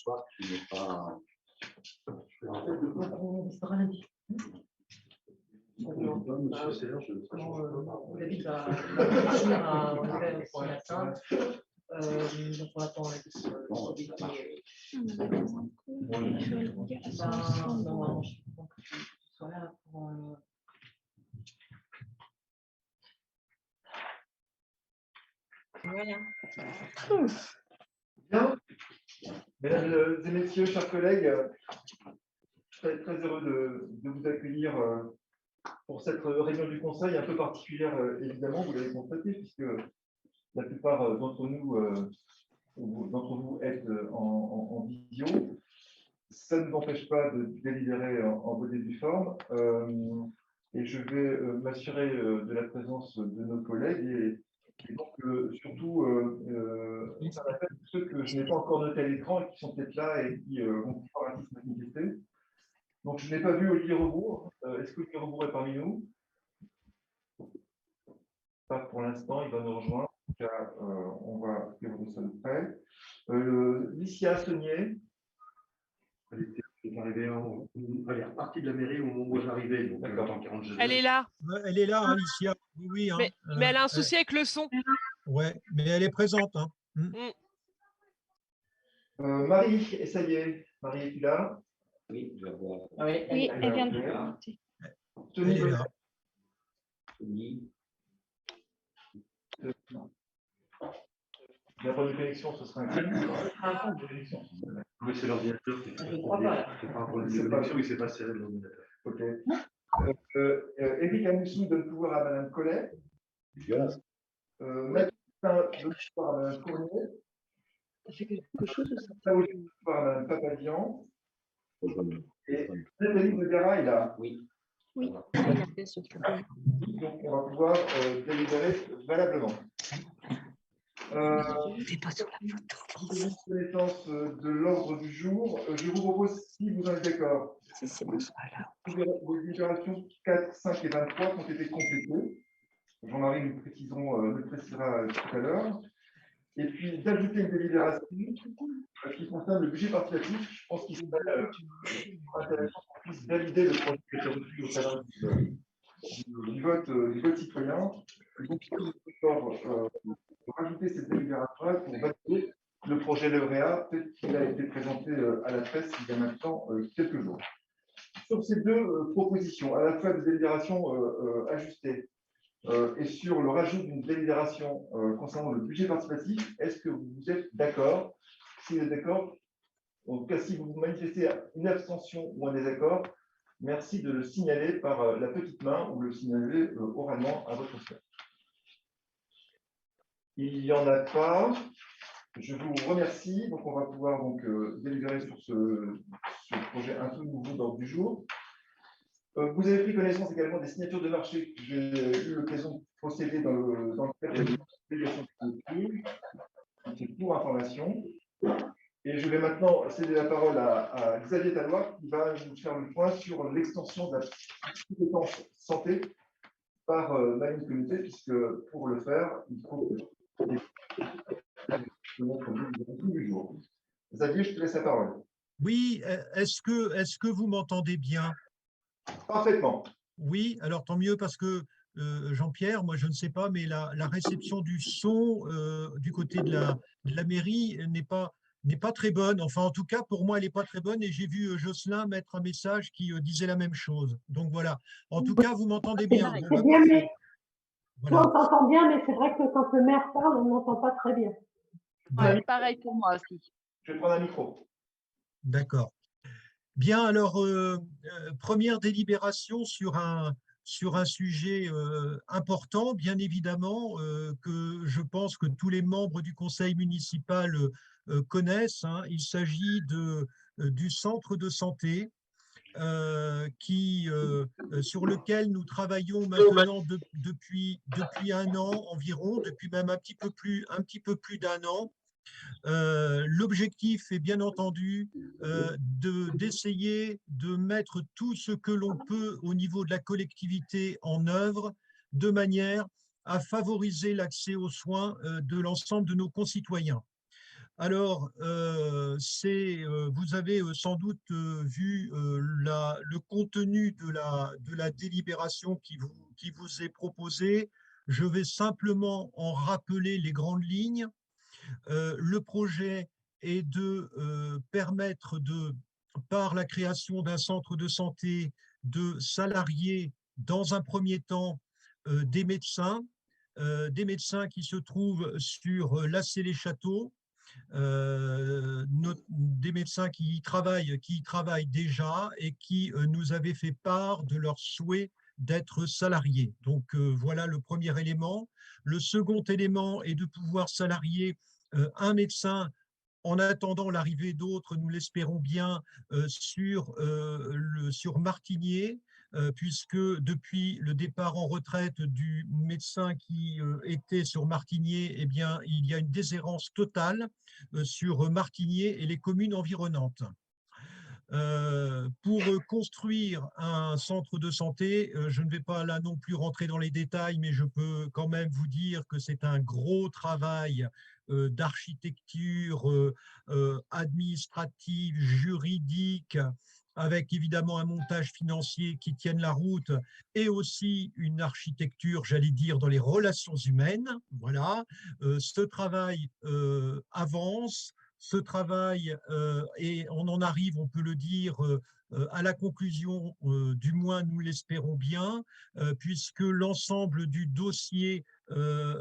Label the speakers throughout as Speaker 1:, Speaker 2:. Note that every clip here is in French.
Speaker 1: soir qui n'est pas.
Speaker 2: On sera lundi. David va réfléchir à Oliver ce matin. Donc on attend la disponibilité. Normalement, je pense que tu sois là pour.
Speaker 3: Voilà.
Speaker 4: Bien. Mesdames et messieurs, chers collègues, je suis très heureux de vous accueillir pour cette réunion du Conseil un peu particulière, évidemment, vous l'avez constaté, puisque la plupart d'entre vous êtes en visio. Ça ne nous empêche pas de délibérer en bonne et due forme. Et je vais m'assurer de la présence de nos collègues et donc surtout ça m'appelle ceux que je n'ai pas encore notés à l'écran et qui sont peut-être là et qui vont pouvoir ainsi se manifester. Donc je n'ai pas vu Olivier Rebourg. Est-ce que Olivier Rebourg est parmi nous? Pas pour l'instant, il va nous rejoindre. En tout cas, on va faire de ça de près. Licia Saunier. Elle est repartie de la mairie au moment où j'arrivais.
Speaker 5: Elle est là.
Speaker 6: Elle est là, Alicia. Oui, oui. Hein.
Speaker 5: Mais elle a un souci avec le son.
Speaker 6: Ouais, mais elle est présente. Hein.
Speaker 4: Marie Essayer. Marie, es-tu là?
Speaker 1: Oui, je vais voir.
Speaker 3: Oui, elle vient de remonter.
Speaker 6: Elle est là.
Speaker 4: Il n'y a pas de connexion, ce sera un connexion.
Speaker 1: Oui, c'est l'ordinateur qui fait pas pour la connexion, il s'est pas serré l'ordinateur.
Speaker 4: Ok. Éric Amoussou donne pouvoir à Madame Collet. Mathieu donne pouvoir à Madame Cournier.
Speaker 2: Ça fait quelque chose ou ça?
Speaker 4: Donne pouvoir à Madame Papadian. Et Nathalie Megara est là.
Speaker 1: Oui.
Speaker 3: Oui.
Speaker 4: Donc, on va pouvoir délibérer valablement. Connaissance de l'ordre du jour. Je vous propose, si vous en êtes d'accord, les délibérations 4, 5 et 23 ont été complétées. Jean-Marie nous précisera tout à l'heure. Et puis d'ajouter une délibération qui concerne le budget participatif. Je pense qu'il serait intéressant qu'on puisse valider le projet qui a été reçu au cadre du vote citoyen. Et donc, il faut rajouter cette délibération pour valider le projet lauréat tel qu'il a été présenté à la presse il y a maintenant quelques jours. Sur ces deux propositions, à la fois des délibérations ajustées et sur le rajout d'une délibération concernant le budget participatif, est-ce que vous êtes d'accord? Si vous êtes d'accord, en tout cas, si vous manifestez une abstention ou un désaccord, merci de le signaler par la petite main ou le signaler oralement à votre chef. Il n'y en a pas. Je vous remercie. Donc, on va pouvoir donc, délibérer sur ce projet un peu nouveau d'ordre du jour. Vous avez pris connaissance également des signatures de marché que j'ai eu l'occasion de procéder dans le cadre de la délégation de pour information. Et je vais maintenant céder la parole à Xavier Tallois qui va nous faire le point sur l'extension de la compétence santé par Marine Comité, puisque pour le faire, il faut notre du jour. Xavier, je te laisse la parole.
Speaker 6: Oui, est-ce que vous m'entendez bien?
Speaker 4: Parfaitement.
Speaker 6: Oui, alors tant mieux parce que Jean-Pierre, moi je ne sais pas, mais la réception du son du côté de la mairie n'est pas très bonne. Enfin, en tout cas, pour moi, elle n'est pas très bonne et j'ai vu Jocelyn mettre un message qui disait la même chose. Donc voilà. En tout cas, vous m'entendez bien.
Speaker 7: C'est bien, mais voilà. On t'entend bien, mais c'est vrai que quand le maire parle, on n'entend pas très bien.
Speaker 3: Ouais, pareil pour moi aussi.
Speaker 4: Je vais prendre un micro.
Speaker 6: D'accord. Bien, alors, première délibération sur un sujet important, bien évidemment, que je pense que tous les membres du conseil municipal connaissent. Hein. Il s'agit du centre de santé sur lequel nous travaillons maintenant depuis un an environ, depuis même un petit peu plus d'un an. L'objectif est bien entendu d'essayer de mettre tout ce que l'on peut au niveau de la collectivité en œuvre de manière à favoriser l'accès aux soins de l'ensemble de nos concitoyens. Alors, vous avez sans doute vu le contenu de la délibération qui vous est proposée. Je vais simplement en rappeler les grandes lignes. Le projet est de permettre par la création d'un centre de santé, de salarier dans un premier temps des médecins qui se trouvent sur l'Assé-les-Châteaux, des médecins qui y travaillent déjà et qui nous avaient fait part de leur souhait d'être salariés. Donc voilà le premier élément. Le second élément est de pouvoir salarier un médecin en attendant l'arrivée d'autres, nous l'espérons bien, sur Martigné, puisque depuis le départ en retraite du médecin qui était sur Martigné, eh bien, il y a une déshérence totale sur Martigné et les communes environnantes. Pour construire un centre de santé, je ne vais pas là non plus rentrer dans les détails, mais je peux quand même vous dire que c'est un gros travail d'architecture administrative, juridique, avec évidemment un montage financier qui tienne la route et aussi une architecture, j'allais dire, dans les relations humaines. Voilà, ce travail avance. Ce travail, et on en arrive, on peut le dire, à la conclusion, du moins nous l'espérons bien, puisque l'ensemble du dossier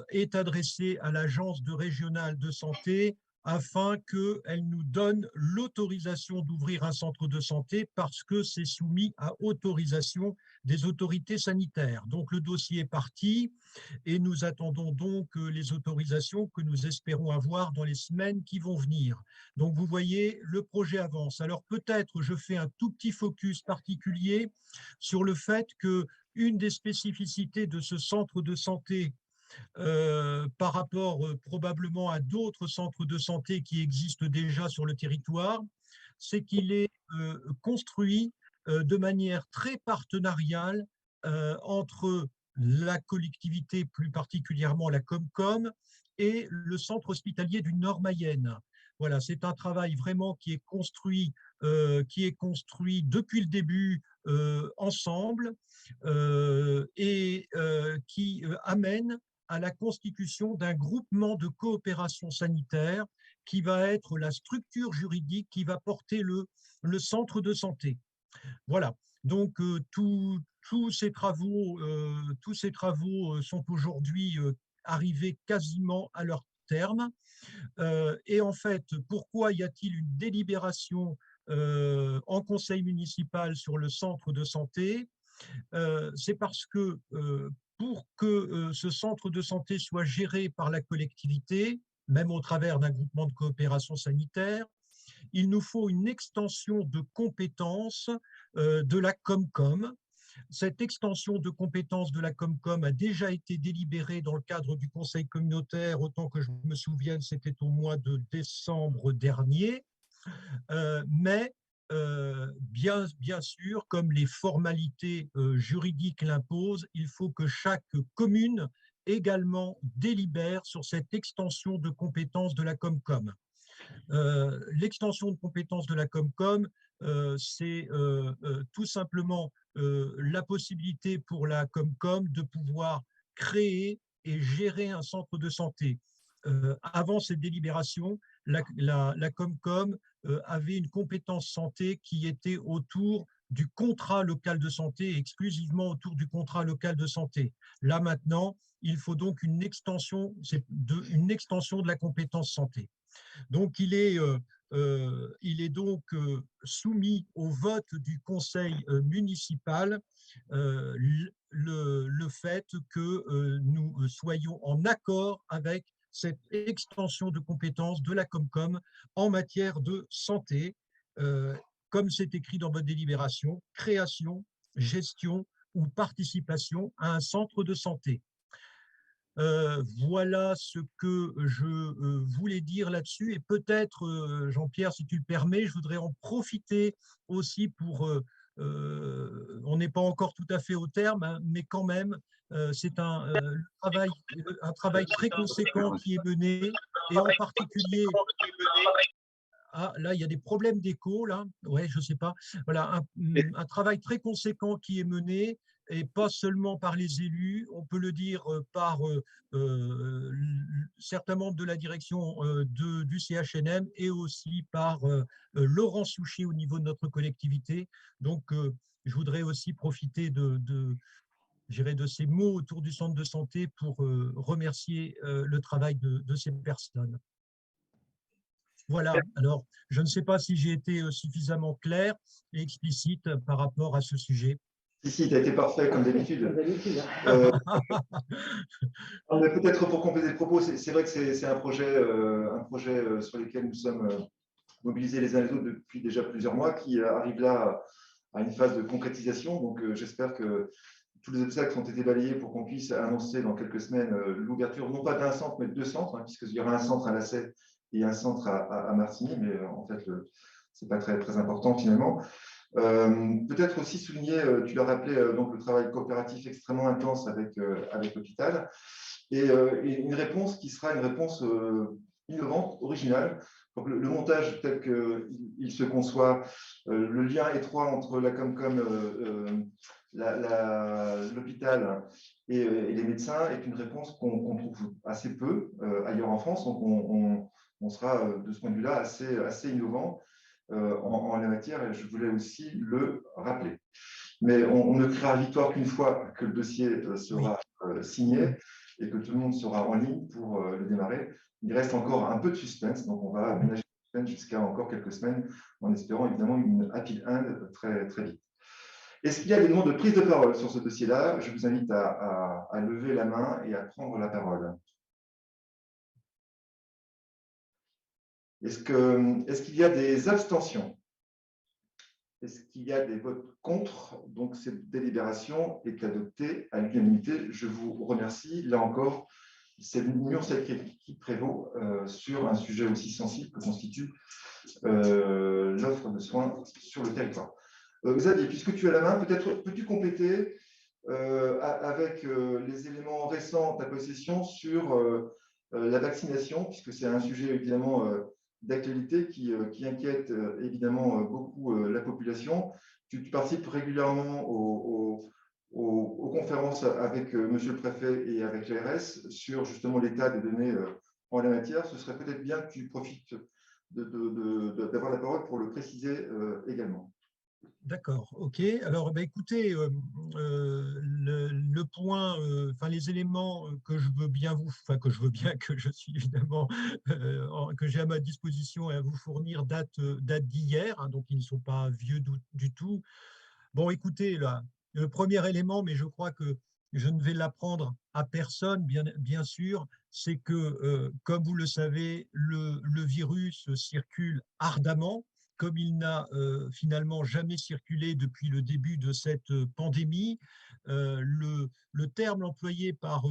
Speaker 6: est adressé à l'Agence régionale de santé afin qu'elle nous donne l'autorisation d'ouvrir un centre de santé parce que c'est soumis à autorisation des autorités sanitaires. Donc le dossier est parti et nous attendons donc les autorisations que nous espérons avoir dans les semaines qui vont venir. Donc vous voyez, le projet avance. Alors peut-être je fais un tout petit focus particulier sur le fait qu'une des spécificités de ce centre de santé par rapport probablement à d'autres centres de santé qui existent déjà sur le territoire, c'est qu'il est construit de manière très partenariale entre la collectivité, plus particulièrement la Comcom, et le centre hospitalier du Nord-Mayenne. Voilà, c'est un travail vraiment qui est construit depuis le début ensemble et qui amène à la constitution d'un groupement de coopération sanitaire qui va être la structure juridique qui va porter le centre de santé. Voilà, donc tous ces travaux sont aujourd'hui arrivés quasiment à leur terme. Et en fait, pourquoi y a-t-il une délibération en conseil municipal sur le centre de santé? C'est parce que pour que ce centre de santé soit géré par la collectivité, même au travers d'un groupement de coopération sanitaire, il nous faut une extension de compétences de la Comcom. Cette extension de compétences de la Comcom a déjà été délibérée dans le cadre du conseil communautaire, autant que je me souvienne, c'était au mois de décembre dernier, mais bien sûr, comme les formalités juridiques l'imposent, il faut que chaque commune également délibère sur cette extension de compétences de la Comcom. L'extension de compétences de la Comcom, c'est tout simplement la possibilité pour la Comcom de pouvoir créer et gérer un centre de santé. Avant cette délibération, la Comcom avait une compétence santé qui était autour du contrat local de santé, exclusivement autour du contrat local de santé. Là maintenant, il faut donc une extension de la compétence santé. Donc il est donc soumis au vote du conseil municipal le fait que nous soyons en accord avec cette extension de compétences de la Comcom en matière de santé, comme c'est écrit dans votre délibération, création, gestion ou participation à un centre de santé. Voilà ce que je voulais dire là-dessus. Et peut-être, Jean-Pierre, si tu le permets, je voudrais en profiter aussi pour... on n'est pas encore tout à fait au terme, hein, mais quand même, c'est un travail très conséquent qui est mené, et en particulier Ah, là, il y a des problèmes d'écho, là. Ouais, je ne sais pas. Voilà, un travail très conséquent qui est mené, et pas seulement par les élus, on peut le dire par certains membres de la direction du CHNM et aussi par Laurent Souchet au niveau de notre collectivité. Donc, je voudrais aussi profiter de ces mots autour du centre de santé pour remercier le travail de ces personnes. Voilà, alors je ne sais pas si j'ai été suffisamment clair et explicite par rapport à ce sujet.
Speaker 4: Si, tu as été parfait, comme d'habitude. Peut-être pour compléter le propos, c'est vrai que c'est un projet sur lequel nous sommes mobilisés les uns les autres depuis déjà plusieurs mois, qui arrive là à une phase de concrétisation. Donc, j'espère que tous les obstacles ont été balayés pour qu'on puisse annoncer dans quelques semaines l'ouverture, non pas d'un centre, mais de 2 centres, hein, puisqu'il y aura un centre à Lasset et un centre à Martigny, mais en fait, ce n'est pas très, très important finalement. Peut-être aussi souligner, tu l'as rappelé, donc le travail coopératif extrêmement intense avec l'hôpital, et une réponse qui sera une réponse innovante, originale. Donc, le montage tel qu'il se conçoit, le lien étroit entre la Comcom, l'hôpital et les médecins est une réponse qu'on trouve assez peu ailleurs en France. Donc, on sera de ce point de vue-là assez innovant en la matière, et je voulais aussi le rappeler. Mais on ne criera victoire qu'une fois que le dossier sera signé et que tout le monde sera en ligne pour le démarrer. Il reste encore un peu de suspense, donc on va aménager le suspense jusqu'à encore quelques semaines, en espérant évidemment une happy end très, très vite. Est-ce qu'il y a des demandes de prise de parole sur ce dossier-là? Je vous invite à lever la main et à prendre la parole. Est-ce qu'il y a des abstentions? Est-ce qu'il y a des votes contre? Donc, cette délibération est adoptée à l'unanimité. Je vous remercie. Là encore, c'est l'union celle qui prévaut sur un sujet aussi sensible que constitue l'offre de soins sur le territoire. Xavier, puisque tu as la main, peut-être peux-tu compléter avec les éléments récents de ta possession sur la vaccination, puisque c'est un sujet évidemment d'actualité qui inquiète évidemment beaucoup la population. Tu participes régulièrement aux conférences avec Monsieur le Préfet et avec l'ARS sur justement l'état des données en la matière. Ce serait peut-être bien que tu profites d'avoir la parole pour le préciser également.
Speaker 6: D'accord, ok. Alors, écoutez, le point, les éléments que je veux bien que je suis évidemment, que j'ai à ma disposition et à vous fournir date d'hier, hein, donc ils ne sont pas vieux du tout. Bon, écoutez, là, le premier élément, mais je crois que je ne vais l'apprendre à personne, bien sûr, c'est que, comme vous le savez, le virus circule ardemment, comme il n'a finalement jamais circulé depuis le début de cette pandémie. Le terme employé par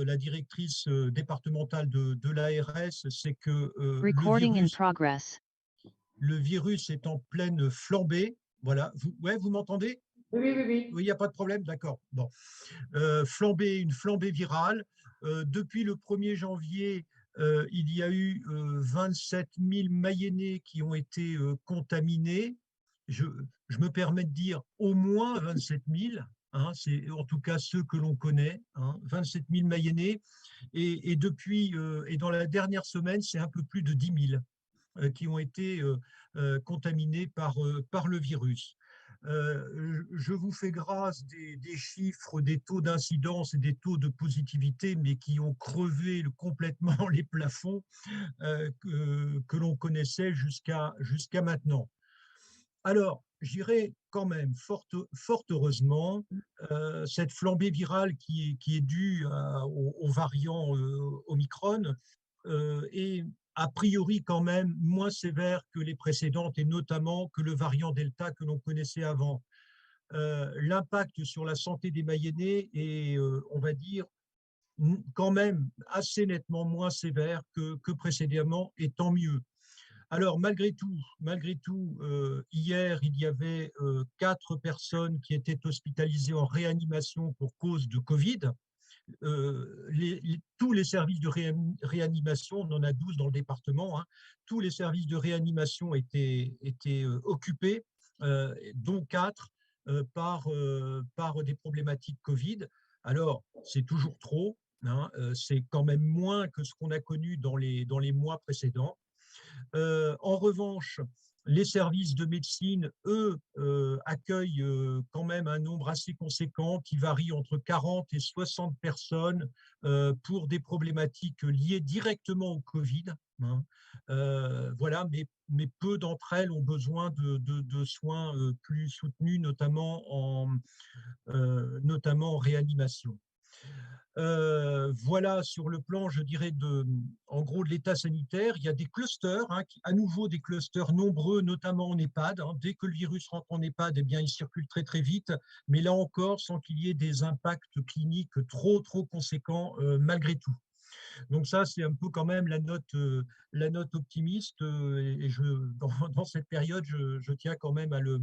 Speaker 6: la directrice départementale de l'ARS, c'est que le virus est en pleine flambée. Voilà. Vous m'entendez?
Speaker 2: Oui.
Speaker 6: Oui, il n'y a pas de problème, d'accord. Bon. Une flambée virale. Depuis le 1er janvier, il y a eu 27 000 Mayennais qui ont été contaminés. Je me permets de dire au moins 27 000, hein, c'est en tout cas ceux que l'on connaît, hein, 27 000 Mayennais. Et depuis, et dans la dernière semaine, c'est un peu plus de 10 000 qui ont été contaminés par le virus. Je vous fais grâce des chiffres, des taux d'incidence et des taux de positivité, mais qui ont crevé complètement les plafonds que l'on connaissait jusqu'à maintenant. Alors, j'irai quand même, fort heureusement, cette flambée virale qui est due au variant Omicron est a priori quand même moins sévère que les précédentes et notamment que le variant Delta que l'on connaissait avant. L'impact sur la santé des Mayennais est, on va dire, quand même assez nettement moins sévère que précédemment, et tant mieux. Alors, malgré tout, hier, il y avait 4 personnes qui étaient hospitalisées en réanimation pour cause de Covid. tous les services de réanimation, on en a 12 dans le département, hein, tous les services de réanimation étaient occupés, dont 4 par des problématiques Covid. Alors, c'est toujours trop, hein, c'est quand même moins que ce qu'on a connu dans les mois précédents. En revanche, les services de médecine, eux, accueillent quand même un nombre assez conséquent qui varie entre 40 et 60 personnes pour des problématiques liées directement au Covid, hein. Voilà, mais peu d'entre elles ont besoin de soins plus soutenus, notamment en réanimation. Voilà sur le plan, je dirais, en gros de l'état sanitaire. Il y a des clusters, hein, à nouveau des clusters nombreux, notamment en EHPAD, hein. Dès que le virus rentre en EHPAD, eh bien, il circule très très vite, mais là encore, sans qu'il y ait des impacts cliniques trop conséquents malgré tout. Donc ça, c'est un peu quand même la note optimiste. Et dans cette période, je tiens quand même à le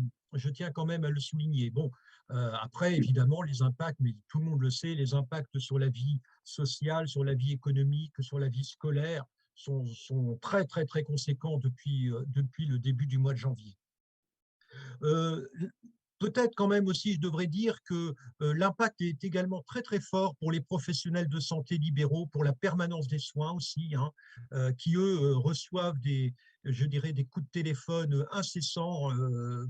Speaker 6: souligner. Bon, après, évidemment, les impacts, mais tout le monde le sait, les impacts sur la vie sociale, sur la vie économique, sur la vie scolaire sont très conséquents depuis le début du mois de janvier. Peut-être quand même aussi, je devrais dire que l'impact est également très fort pour les professionnels de santé libéraux, pour la permanence des soins aussi, hein, qui eux reçoivent des coups de téléphone incessants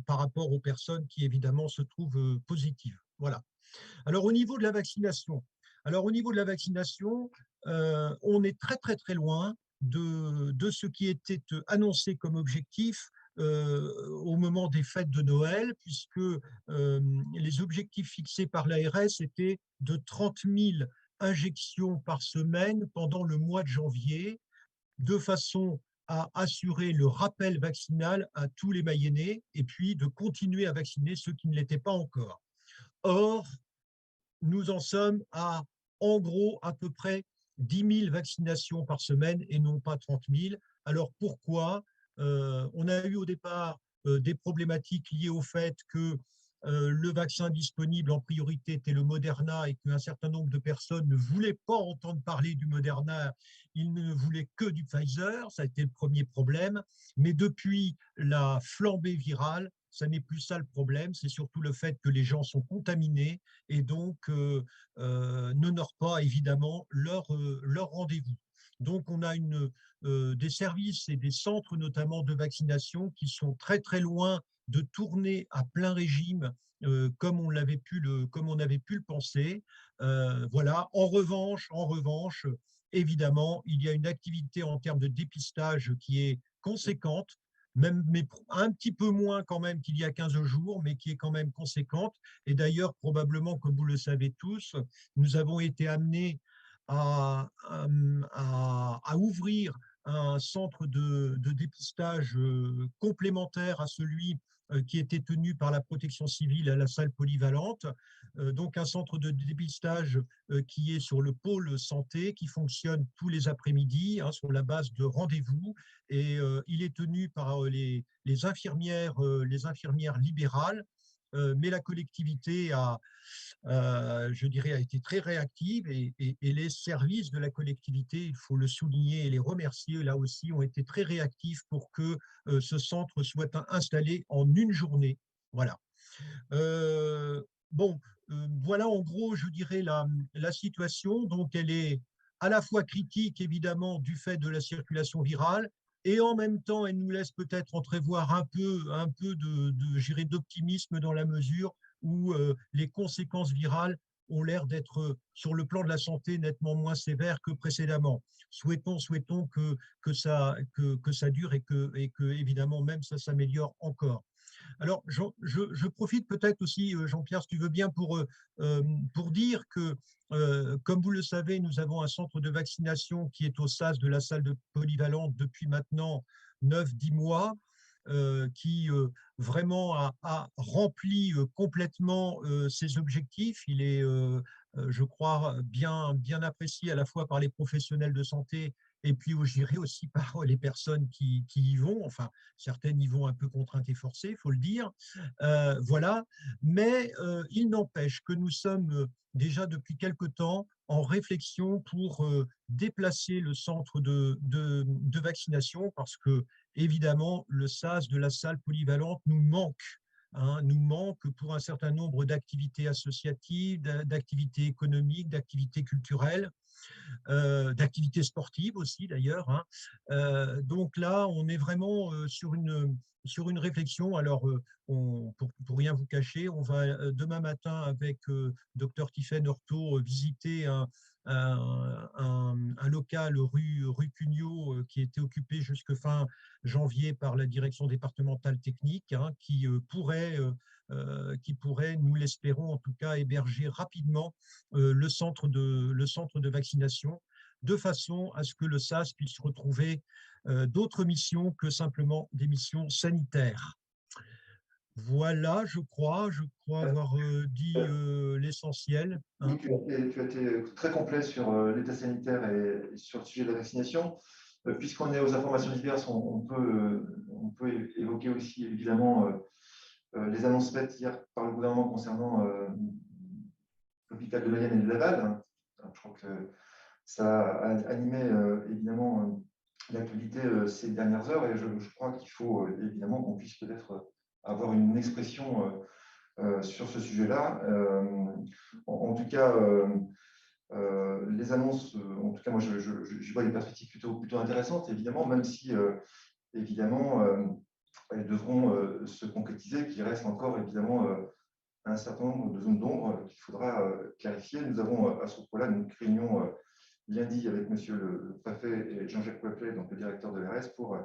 Speaker 6: par rapport aux personnes qui évidemment se trouvent positives. Voilà. Alors au niveau de la vaccination, on est très loin de ce qui était annoncé comme objectif au moment des fêtes de Noël, puisque les objectifs fixés par l'ARS étaient de 30 000 injections par semaine pendant le mois de janvier, de façon à assurer le rappel vaccinal à tous les Mayennais et puis de continuer à vacciner ceux qui ne l'étaient pas encore. Or, nous en sommes en gros, à peu près 10 000 vaccinations par semaine et non pas 30 000. Alors pourquoi ? On a eu au départ des problématiques liées au fait que le vaccin disponible en priorité était le Moderna et qu'un certain nombre de personnes ne voulaient pas entendre parler du Moderna, ils ne voulaient que du Pfizer, ça a été le premier problème. Mais depuis la flambée virale, ça n'est plus ça le problème, c'est surtout le fait que les gens sont contaminés et donc n'honorent pas évidemment leur rendez-vous. Donc on a des services et des centres notamment de vaccination qui sont très loin de tourner à plein régime comme on avait pu le penser. Voilà. En revanche, évidemment, il y a une activité en termes de dépistage qui est conséquente, mais un petit peu moins quand même qu'il y a 15 jours, mais qui est quand même conséquente. Et d'ailleurs, probablement, comme vous le savez tous, nous avons été amenés à ouvrir un centre de dépistage complémentaire à celui qui était tenu par la protection civile à la salle polyvalente. Donc un centre de dépistage qui est sur le pôle santé, qui fonctionne tous les après-midi hein, sur la base de rendez-vous. Et il est tenu par les infirmières libérales. Mais la collectivité je dirais, a été très réactive et les services de la collectivité, il faut le souligner et les remercier, là aussi, ont été très réactifs pour que ce centre soit installé en une journée. Voilà. Voilà en gros, je dirais, la situation. Donc, elle est à la fois critique, évidemment, du fait de la circulation virale, et en même temps, elle nous laisse peut-être entrevoir un peu d'optimisme dans la mesure où les conséquences virales ont l'air d'être, sur le plan de la santé, nettement moins sévères que précédemment. Souhaitons que ça dure et que évidemment, même ça s'améliore encore. Alors, je profite peut-être aussi, Jean-Pierre, si tu veux bien, pour dire que, comme vous le savez, nous avons un centre de vaccination qui est au SAS de la salle de polyvalente depuis maintenant 9-10 mois, qui vraiment a rempli complètement ses objectifs. Il est, je crois, bien apprécié à la fois par les professionnels de santé et puis je dirais aussi par les personnes qui y vont, enfin certaines y vont un peu contraintes et forcées, il faut le dire, voilà, mais il n'empêche que nous sommes déjà depuis quelque temps en réflexion pour déplacer le centre de vaccination parce que, évidemment, le SAS de la salle polyvalente nous manque. Nous manque pour un certain nombre d'activités associatives, d'activités économiques, d'activités culturelles, d'activités sportives aussi d'ailleurs. Donc là, on est vraiment sur une réflexion. Alors, pour rien vous cacher, on va demain matin avec Dr Tiffaine Orto visiter un local rue Cugnot qui était occupé jusque fin janvier par la direction départementale technique, qui pourrait, nous l'espérons en tout cas, héberger rapidement le centre de vaccination, de façon à ce que le SAS puisse retrouver d'autres missions que simplement des missions sanitaires. Voilà, je crois avoir dit l'essentiel.
Speaker 4: Oui, tu as été très complet sur l'état sanitaire et sur le sujet de la vaccination. Puisqu'on est aux informations diverses, on peut évoquer aussi évidemment les annonces faites hier par le gouvernement concernant l'hôpital de Mayenne et de Laval. Je crois que ça a animé évidemment l'actualité ces dernières heures et je crois qu'il faut évidemment qu'on puisse peut-être avoir une expression sur ce sujet-là. En tout cas, les annonces, en tout cas, moi, je vois des perspectives plutôt intéressantes, évidemment, même si, évidemment, elles devront se concrétiser, qu'il reste encore, évidemment, un certain nombre de zones d'ombre qu'il faudra clarifier. Nous avons à ce propos-là une réunion lundi avec monsieur le préfet et Jean-Jacques Poiplet, donc le directeur de l'ARS, pour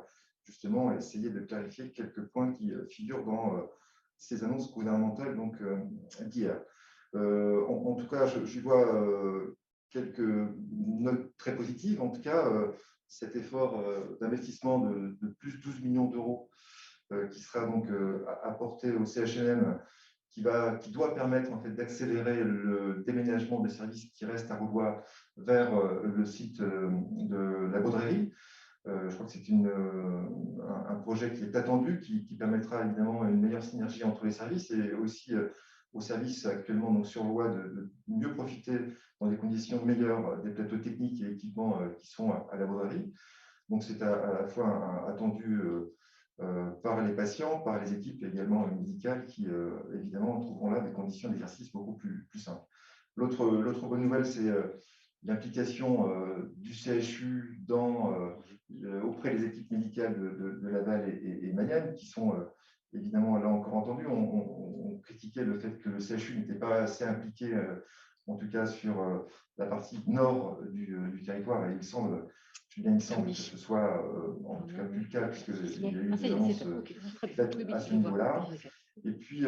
Speaker 4: justement essayer de clarifier quelques points qui figurent dans ces annonces gouvernementales d'hier. En tout cas, j'y vois quelques notes très positives. En tout cas, cet effort d'investissement de plus 12 millions d'euros qui sera donc apporté au CHLM, qui doit permettre en fait d'accélérer le déménagement des services qui restent à revoir vers le site de la Baudrerie. Je crois que c'est un projet qui est attendu, qui permettra évidemment une meilleure synergie entre les services et aussi aux services actuellement donc, sur voie de mieux profiter dans des conditions meilleures des plateaux techniques et équipements qui sont à la Baudrerie. Donc c'est à la fois attendu par les patients, par les équipes également médicales qui évidemment trouveront là des conditions d'exercice beaucoup plus simples. L'autre bonne nouvelle, c'est l'implication du CHU auprès des équipes médicales de Laval et Mayenne, qui sont évidemment là encore entendus. On critiquait le fait que le CHU n'était pas assez impliqué, en tout cas sur la partie nord du territoire, et il semble que ce soit en tout cas plus le cas, puisqu'il y a eu des annonces faites à ce niveau-là. Et puis,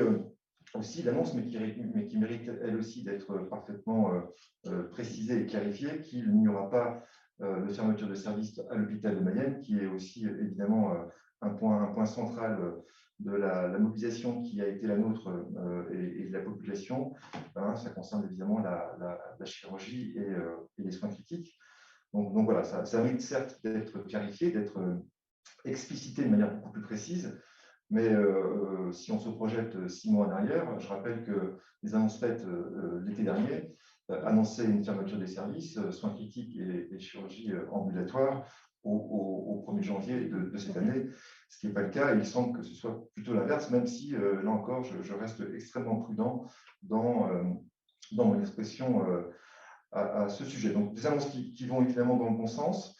Speaker 4: aussi l'annonce, mais qui mérite elle aussi d'être parfaitement précisée et clarifiée, qu'il n'y aura pas de fermeture de service à l'hôpital de Mayenne, qui est aussi évidemment un point central de la mobilisation qui a été la nôtre et de la population. Ça concerne évidemment la chirurgie et les soins critiques. Donc voilà, ça mérite certes d'être clarifié, d'être explicité de manière beaucoup plus précise. Mais si on se projette 6 mois en arrière, je rappelle que les annonces faites l'été dernier annonçaient une fermeture des services, soins critiques et chirurgie ambulatoire au 1er janvier de cette année, ce qui n'est pas le cas. Et il semble que ce soit plutôt l'inverse, même si, là encore, je reste extrêmement prudent dans mon expression à ce sujet. Donc, des annonces qui vont évidemment dans le bon sens,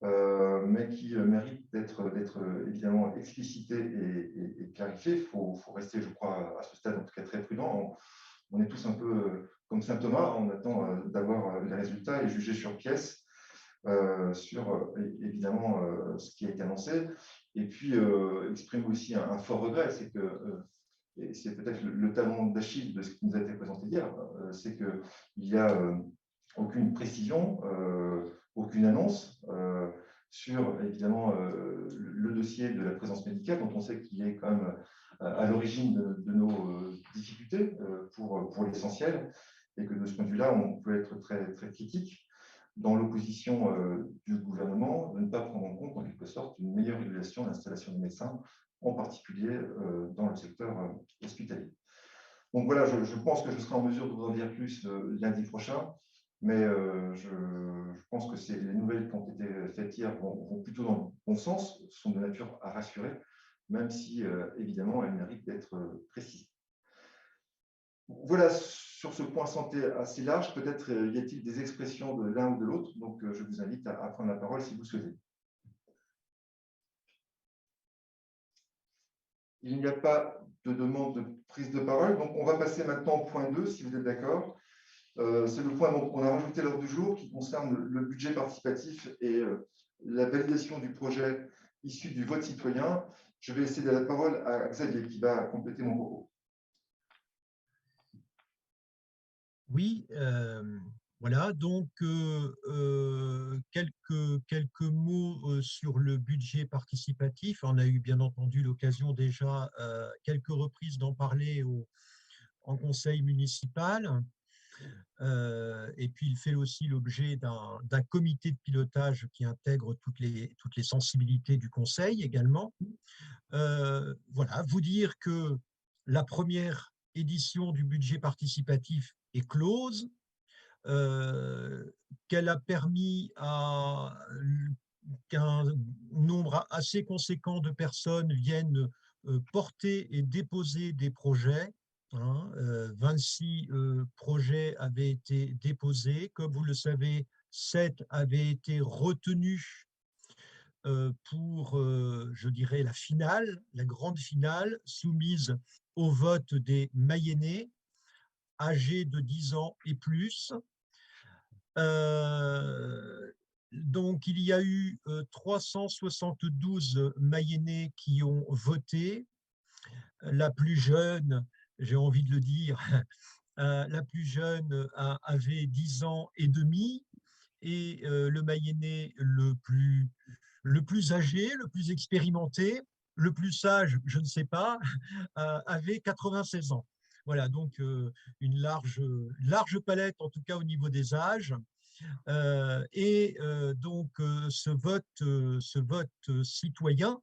Speaker 4: mais qui mérite d'être évidemment explicité et clarifié. Il faut rester, je crois, à ce stade, en tout cas très prudent. On est tous un peu comme Saint Thomas, on attend d'avoir les résultats et juger sur pièce sur évidemment ce qui a été annoncé. Et puis, exprime aussi un fort regret, c'est que, et c'est peut-être le talon d'Achille de ce qui nous a été présenté hier, c'est qu'il n'y a aucune précision, aucune annonce sur évidemment le dossier de la présence médicale, dont on sait qu'il est quand même à l'origine de nos difficultés pour l'essentiel, et que de ce point de vue-là, on peut être très, très critique. dans l'opposition du gouvernement, de ne pas prendre en compte, en quelque sorte, une meilleure régulation de l'installation des médecins, en particulier dans le secteur hospitalier. Donc voilà, je pense que je serai en mesure de vous en dire plus lundi prochain, mais je pense que les nouvelles qui ont été faites hier vont plutôt dans le bon sens, sont de nature à rassurer, même si, évidemment, elles méritent d'être précisées. Voilà, sur ce point santé assez large, peut-être y a-t-il des expressions de l'un ou de l'autre, donc je vous invite à prendre la parole si vous souhaitez. Il n'y a pas de demande de prise de parole, donc on va passer maintenant au point 2, si vous êtes d'accord. C'est le point dont on a rajouté l'ordre du jour qui concerne le budget participatif et la validation du projet issu du vote citoyen. Je vais céder la parole à Xavier qui va compléter mon propos.
Speaker 6: Oui, voilà, donc quelques mots sur le budget participatif. On a eu bien entendu l'occasion déjà quelques reprises d'en parler en conseil municipal. Et puis, il fait aussi l'objet d'un comité de pilotage qui intègre toutes les sensibilités du conseil également. Voilà, vous dire que la première édition du budget participatif est close, qu'elle a permis qu'un nombre assez conséquent de personnes viennent porter et déposer des projets. 26 projets avaient été déposés. Comme vous le savez, 7 avaient été retenus pour, je dirais, la finale, la grande finale, soumise au vote des Mayennais, âgés de 10 ans et plus. Donc, il y a eu 372 Mayennais qui ont voté. La plus jeune, j'ai envie de le dire, la plus jeune avait 10 ans et demi, et le Mayennais le plus âgé, le plus expérimenté, le plus sage, je ne sais pas, avait 96 ans. Voilà, donc une large palette, en tout cas au niveau des âges. Donc ce vote citoyen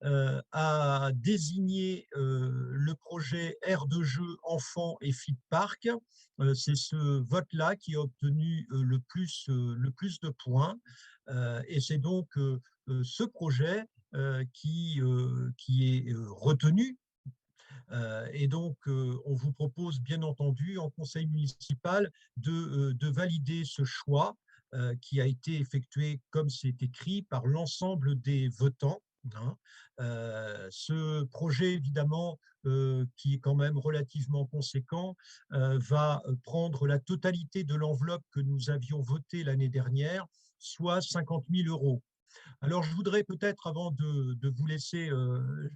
Speaker 6: a désigné le projet aire de jeu enfants et Fit Park. C'est ce vote-là qui a obtenu le plus de points. Et c'est donc ce projet qui est retenu. Et donc, on vous propose bien entendu en conseil municipal de valider ce choix qui a été effectué, comme c'est écrit, par l'ensemble des votants. Ce projet, évidemment, qui est quand même relativement conséquent, va prendre la totalité de l'enveloppe que nous avions votée l'année dernière, soit 50 000 €. Alors, je voudrais peut-être, avant de vous laisser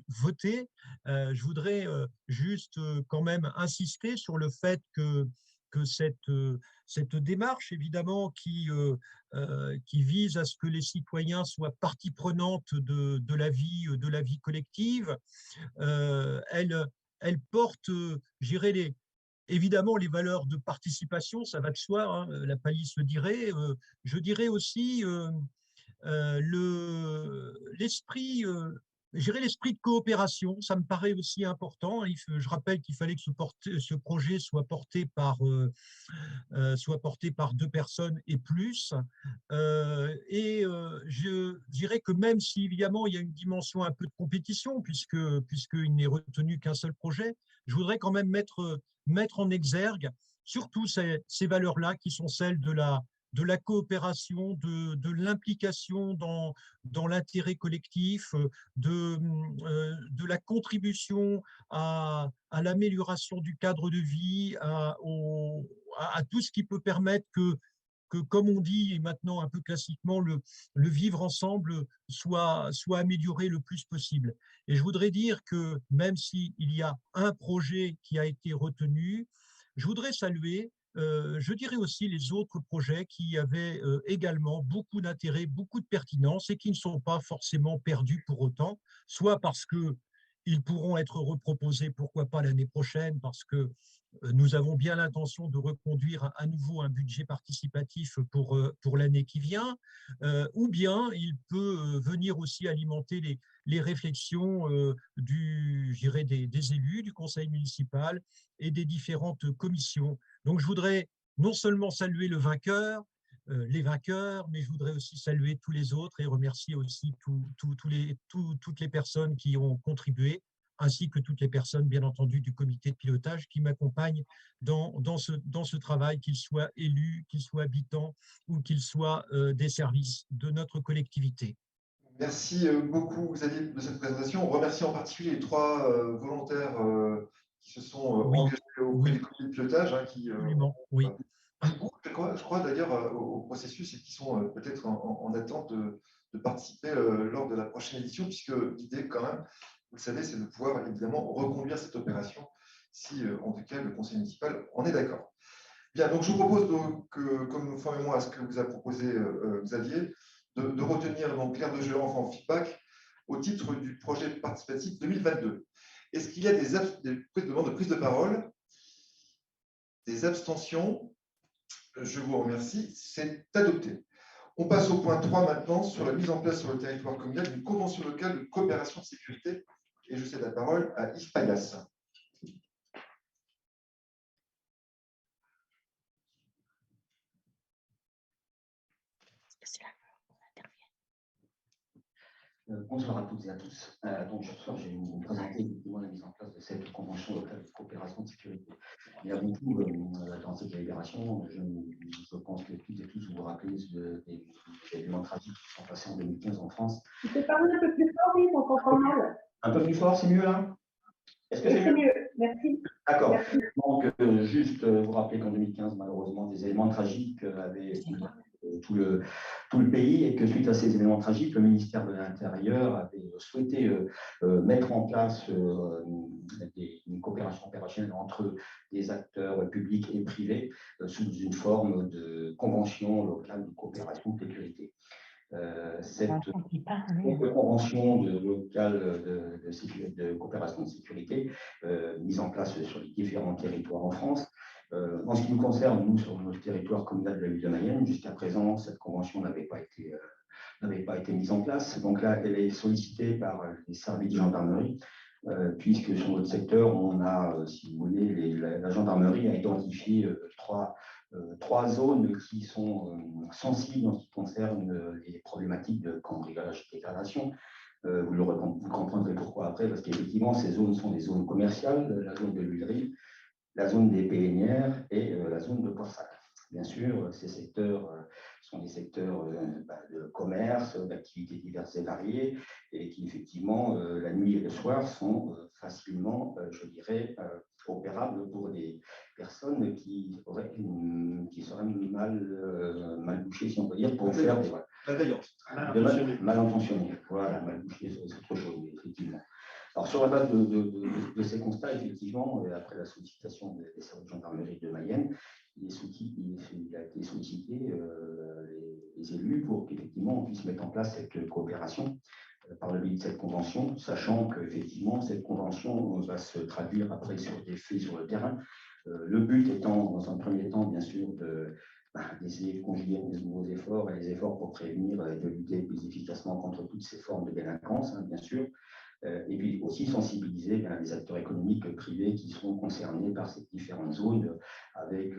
Speaker 6: voter, je voudrais juste quand même insister sur le fait que cette démarche, évidemment, qui vise à ce que les citoyens soient partie prenante de la vie collective, elle porte, je dirais, évidemment, les valeurs de participation, ça va de soi, hein, la palisse le dirait. Je dirais aussi l'esprit de coopération, ça me paraît aussi important. Je rappelle qu'il fallait que ce projet soit porté par 2 personnes et plus. Je dirais que même si, évidemment, il y a une dimension un peu de compétition, puisqu'il n'est retenu qu'un seul projet, je voudrais quand même mettre en exergue surtout ces valeurs-là qui sont celles de la coopération, de l'implication dans l'intérêt collectif, de la contribution à l'amélioration du cadre de vie, à tout ce qui peut permettre que, comme on dit maintenant un peu classiquement, le vivre ensemble soit amélioré le plus possible. Et je voudrais dire que même s'il y a un projet qui a été retenu, je voudrais saluer je dirais aussi les autres projets qui avaient également beaucoup d'intérêt, beaucoup de pertinence et qui ne sont pas forcément perdus pour autant, soit parce qu'ils pourront être reproposés, pourquoi pas l'année prochaine, parce que nous avons bien l'intention de reconduire à nouveau un budget participatif pour l'année qui vient, ou bien il peut venir aussi alimenter les réflexions des élus, du conseil municipal et des différentes commissions. Donc, je voudrais non seulement saluer les vainqueurs, mais je voudrais aussi saluer tous les autres et remercier aussi toutes les personnes qui ont contribué, ainsi que toutes les personnes, bien entendu, du comité de pilotage qui m'accompagnent dans ce travail, qu'ils soient élus, qu'ils soient habitants ou qu'ils soient des services de notre collectivité.
Speaker 4: Merci beaucoup, Xavier, de cette présentation. On remercie en particulier les 3 volontaires qui se sont engagés auprès du comité de pilotage.
Speaker 6: Absolument, oui.
Speaker 4: Je crois d'ailleurs au processus et qui sont peut-être en attente de participer lors de la prochaine édition, puisque l'idée, quand même, vous le savez, c'est de pouvoir évidemment reconduire cette opération si, en tout cas, le conseil municipal en est d'accord. Bien, donc je vous propose, donc, conformément à ce que vous a proposé Xavier, de retenir donc l'aire de jeu enfant feedback au titre du projet participatif 2022. Est-ce qu'il y a des demandes de prise de parole? Des abstentions? Je vous remercie, c'est adopté. On passe au point 3 maintenant, sur la mise en place sur le territoire communal d'une convention locale de coopération de sécurité. Et je cède la parole à Yves Payas.
Speaker 8: Bonsoir à toutes et à tous. Donc, ce soir, je vais vous présenter effectivement la mise en place de cette convention locale de coopération de sécurité. Et avant tout, dans cette délibération, je pense que toutes et tous vous vous rappelez des événements tragiques qui sont passés en 2015 en France.
Speaker 7: Tu peux parler un peu plus fort, oui, on t'entend mal.
Speaker 8: Un peu plus fort, c'est mieux là? Est-ce que c'est
Speaker 7: mieux? Merci.
Speaker 8: D'accord. Donc, juste vous rappeler qu'en 2015, malheureusement, des éléments tragiques avaient tout le pays et que suite à ces événements tragiques, le ministère de l'Intérieur avait souhaité mettre en place une coopération opérationnelle entre des acteurs publics et privés sous une forme de convention locale de coopération de sécurité. Cette convention locale de coopération de sécurité mise en place sur les différents territoires en France. En ce qui nous concerne, nous, sur notre territoire communal de la ville de Mayenne, jusqu'à présent, cette convention n'avait pas été mise en place. Donc là, elle est sollicitée par les services de gendarmerie, puisque sur notre secteur, on a, si vous voulez, la gendarmerie a identifié trois zones qui sont sensibles en ce qui concerne les problématiques de cambriolage et dégradation. Vous comprendrez pourquoi après, parce qu'effectivement, ces zones sont des zones commerciales, la zone de l'huilerie, la zone des pépinières et la zone de Port-Sac. Bien sûr, ces secteurs sont des secteurs de commerce, d'activités diverses et variées, et qui, effectivement, la nuit et le soir, sont facilement, je dirais, opérables pour des personnes qui seraient mal bouchées, si on peut dire, pour faire des... Mal intentionnées. Voilà, mal bouchées, c'est autre chose, effectivement. Alors, sur la base de ces constats, effectivement, après la sollicitation des services de gendarmerie de Mayenne, il a été sollicité les élus pour qu'effectivement on puisse mettre en place cette coopération par le biais de cette convention, sachant qu'effectivement cette convention va se traduire après sur des faits sur le terrain. Le but étant, dans un premier temps, bien sûr, d'essayer de conjuguer de nouveaux efforts et les efforts pour prévenir et de lutter plus efficacement contre toutes ces formes de délinquance, bien sûr. Et puis aussi sensibiliser les acteurs économiques privés qui seront concernés par ces différentes zones avec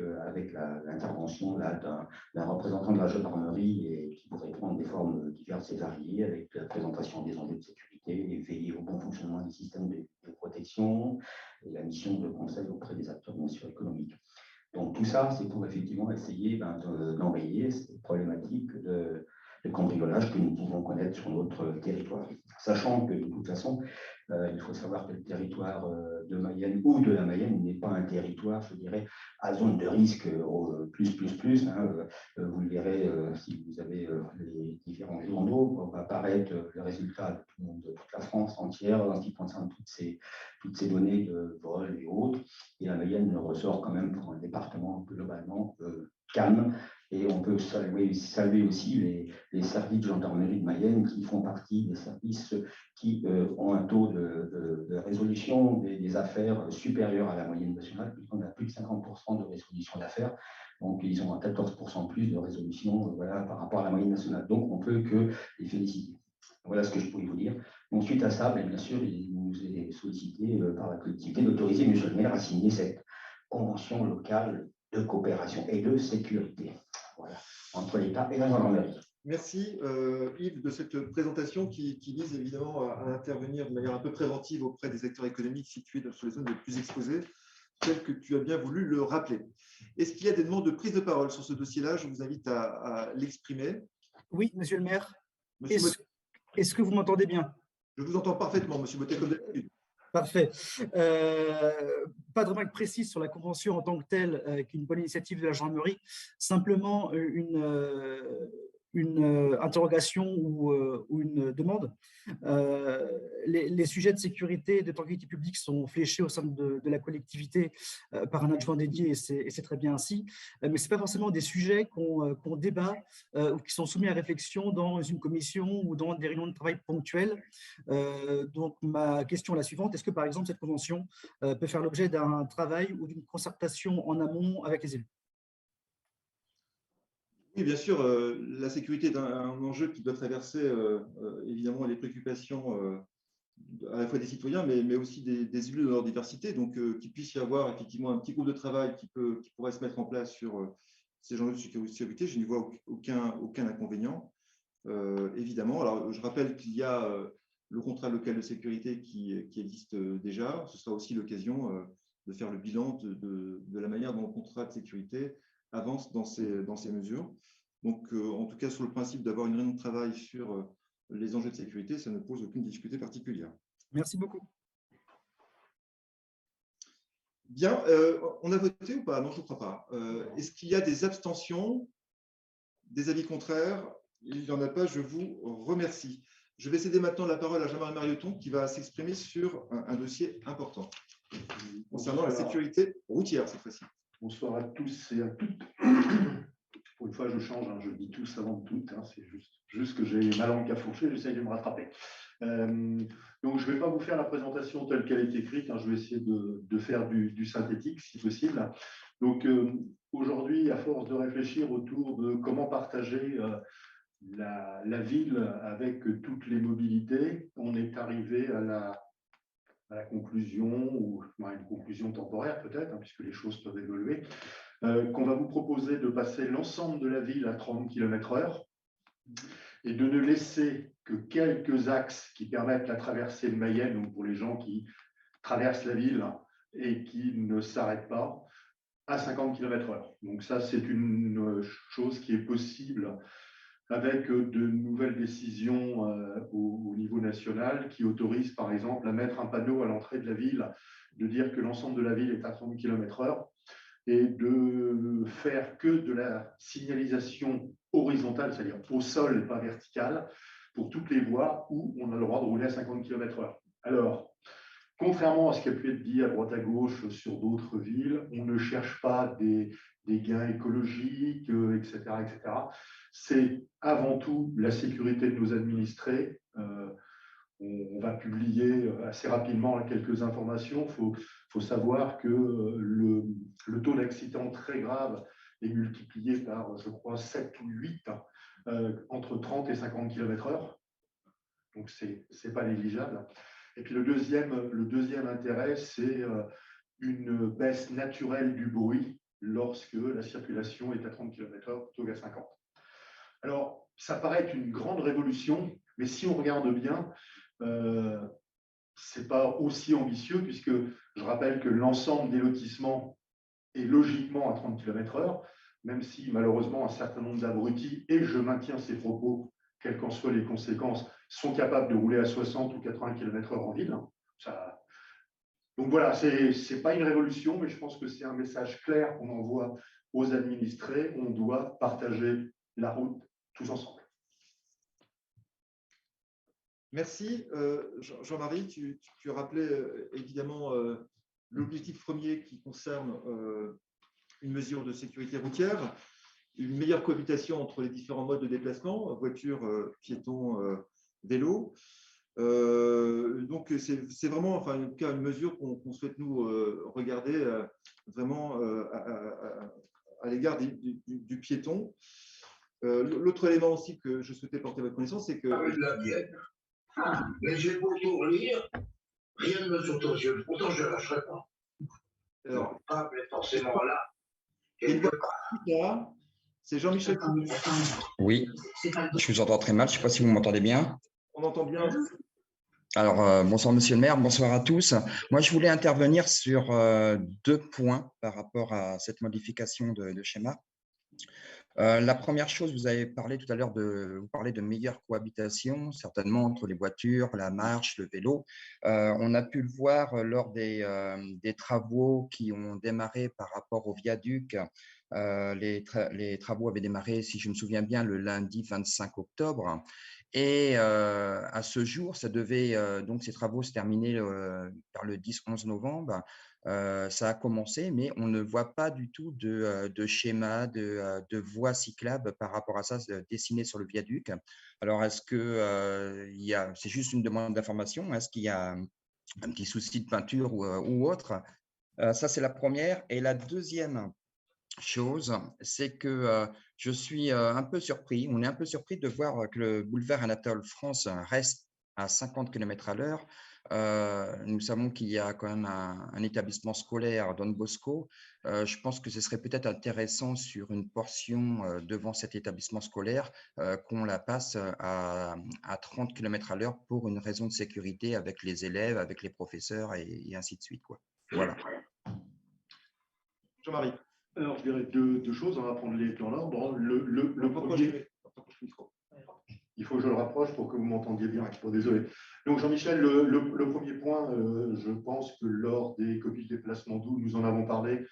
Speaker 8: l'intervention d'un représentant de la gendarmerie et qui pourrait prendre des formes diverses et variées avec la présentation des enjeux de sécurité et veiller au bon fonctionnement des systèmes de protection et la mission de conseil auprès des acteurs bien sûr économiques. Donc tout ça, c'est pour effectivement essayer d'enrayer ces problématiques de cambriolage que nous pouvons connaître sur notre territoire. Sachant que, de toute façon, il faut savoir que le territoire de Mayenne ou de la Mayenne n'est pas un territoire, je dirais, à zone de risque plus. Vous le verrez si vous avez les différents journaux, va apparaître le résultat de toute la France entière en ce qui concerne toutes ces données de vol et autres. Et la Mayenne ressort quand même pour un département globalement calme. Et on peut saluer aussi les services de gendarmerie de Mayenne qui font partie des services qui ont un taux de résolution résolution des affaires supérieure à la moyenne nationale, puisqu'on a plus de 50% de résolution d'affaires. Donc, ils ont 14% de plus de résolution voilà, par rapport à la moyenne nationale. Donc, on ne peut que les féliciter. Voilà ce que je pouvais vous dire. Donc, suite à ça, bien sûr, il nous est sollicité par la collectivité d'autoriser M. le maire à signer cette convention locale de coopération et de sécurité voilà, entre l'État et la gendarmerie.
Speaker 4: Merci Yves de cette présentation qui vise évidemment à intervenir de manière un peu préventive auprès des acteurs économiques situés sur les zones les plus exposées, tel que tu as bien voulu le rappeler. Est-ce qu'il y a des demandes de prise de parole sur ce dossier-là? Je vous invite à l'exprimer.
Speaker 9: Oui, monsieur le maire.
Speaker 4: Monsieur
Speaker 9: Est-ce que vous m'entendez bien?
Speaker 4: Je vous entends parfaitement, monsieur Bottet, comme d'habitude.
Speaker 9: Parfait. Pas de remarque précise sur la convention en tant que telle, qui est une bonne initiative de la gendarmerie, simplement une interrogation ou une demande. Les sujets de sécurité et de tranquillité publique sont fléchés au sein de la collectivité par un adjoint dédié, et c'est très bien ainsi. Mais ce n'est pas forcément des sujets qu'on débat ou qui sont soumis à réflexion dans une commission ou dans des réunions de travail ponctuelles. Donc, ma question est la suivante. Est-ce que, par exemple, cette convention peut faire l'objet d'un travail ou d'une concertation en amont avec les élus?
Speaker 4: Oui, bien sûr, la sécurité est un enjeu qui doit traverser évidemment les préoccupations à la fois des citoyens, mais aussi des élus de leur diversité. Donc, qu'il puisse y avoir effectivement un petit groupe de travail qui pourrait se mettre en place sur ces enjeux de sécurité, je n'y vois aucun inconvénient, évidemment. Alors, je rappelle qu'il y a le contrat local de sécurité qui existe déjà. Ce sera aussi l'occasion de faire le bilan de la manière dont le contrat de sécurité avance dans ces mesures. Donc, en tout cas, sur le principe d'avoir une réunion de travail sur les enjeux de sécurité, ça ne pose aucune difficulté particulière.
Speaker 9: Merci beaucoup.
Speaker 4: Bien, on a voté ou pas? Non, je ne crois pas. Est-ce qu'il y a des abstentions, des avis contraires? Il n'y en a pas, je vous remercie. Je vais céder maintenant la parole à Jean-Marie Marioton qui va s'exprimer sur un dossier important concernant la sécurité routière cette fois-ci.
Speaker 1: Bonsoir à tous et à toutes. Pour une fois, je change, je dis tous avant de toutes. C'est juste que j'ai ma langue à fourcher, j'essaie de me rattraper. Donc, je ne vais pas vous faire la présentation telle qu'elle est écrite. Je vais essayer de faire du synthétique, si possible. Donc, aujourd'hui, à force de réfléchir autour de comment partager la ville avec toutes les mobilités, on est arrivé à la conclusion, ou à une conclusion temporaire peut-être, puisque les choses peuvent évoluer, qu'on va vous proposer de passer l'ensemble de la ville à 30 km/h et de ne laisser que quelques axes qui permettent la traversée de Mayenne, ou pour les gens qui traversent la ville et qui ne s'arrêtent pas, à 50 km/h. Donc ça, c'est une chose qui est possible avec de nouvelles décisions au niveau national qui autorisent, par exemple, à mettre un panneau à l'entrée de la ville, de dire que l'ensemble de la ville est à 30 km/h et de faire que de la signalisation horizontale, c'est-à-dire au sol et pas verticale, pour toutes les voies où on a le droit de rouler à 50 km/h. Alors, contrairement à ce qui a pu être dit à droite à gauche sur d'autres villes, on ne cherche pas des gains écologiques, etc., etc. C'est avant tout la sécurité de nos administrés. On va publier assez rapidement quelques informations. Il faut savoir que le taux d'accident très grave est multiplié par, je crois, 7 ou 8 entre 30 et 50 km/h. Donc, ce n'est pas négligeable. Et puis, le deuxième intérêt, c'est une baisse naturelle du bruit lorsque la circulation est à 30 km/h plutôt qu'à 50. Alors, ça paraît être une grande révolution, mais si on regarde bien, ce n'est pas aussi ambitieux, puisque je rappelle que l'ensemble des lotissements est logiquement à 30 km/h, même si malheureusement un certain nombre d'abrutis, et je maintiens ces propos, quelles qu'en soient les conséquences, sont capables de rouler à 60 ou 80 km/h en ville. Donc voilà, ce n'est pas une révolution, mais je pense que c'est un message clair qu'on envoie aux administrés. On doit partager la route tous ensemble.
Speaker 4: Merci. Jean-Marie, tu rappelais évidemment l'objectif premier qui concerne une mesure de sécurité routière, une meilleure cohabitation entre les différents modes de déplacement, voiture, piéton, vélo. Donc, c'est vraiment, enfin, en tout cas, une mesure qu'on souhaite nous regarder vraiment à l'égard du piéton. L'autre élément aussi que je souhaitais porter à votre connaissance, c'est que…
Speaker 10: Mais j'ai beau tout lire, rien ne me saute aux yeux. Pourtant, je ne lâcherai pas.
Speaker 4: Alors,
Speaker 10: pas mais forcément là.
Speaker 4: C'est Jean-Michel.
Speaker 11: Oui, je vous entends très mal. Je ne sais pas si vous m'entendez bien.
Speaker 4: On entend bien.
Speaker 11: Alors, bonsoir Monsieur le maire, bonsoir à tous. Moi, je voulais intervenir sur 2 points par rapport à cette modification de schéma. La première chose, vous avez parlé tout à l'heure vous parlez de meilleure cohabitation, certainement entre les voitures, la marche, le vélo. On a pu le voir lors des travaux qui ont démarré par rapport au viaduc. Les travaux avaient démarré, si je me souviens bien, le lundi 25 octobre. Et à ce jour, ça devait donc ces travaux se terminer vers le 10-11 novembre. Ça a commencé, mais on ne voit pas du tout de schéma, de voies cyclables par rapport à ça dessiné sur le viaduc. Alors, est-ce que c'est juste une demande d'information? Est-ce qu'il y a un petit souci de peinture ou autre? Ça, c'est la première. Et la deuxième chose, c'est que je suis un peu surpris, on est un peu surpris de voir que le boulevard Anatole France reste à 50 km/h. Nous savons qu'il y a quand même un établissement scolaire, Don Bosco. Je pense que ce serait peut-être intéressant sur une portion devant cet établissement scolaire qu'on la passe à 30 km/h pour une raison de sécurité avec les élèves, avec les professeurs et ainsi de suite, quoi. Voilà.
Speaker 4: Jean-Marie.
Speaker 1: Alors, je dirais deux choses, on va prendre les dans l'ordre. Le premier, il faut que je le rapproche pour que vous m'entendiez bien. Bon, désolé. Donc, Jean-Michel, le premier point, je pense que lors des copies de déplacement doux, nous en avons parlé.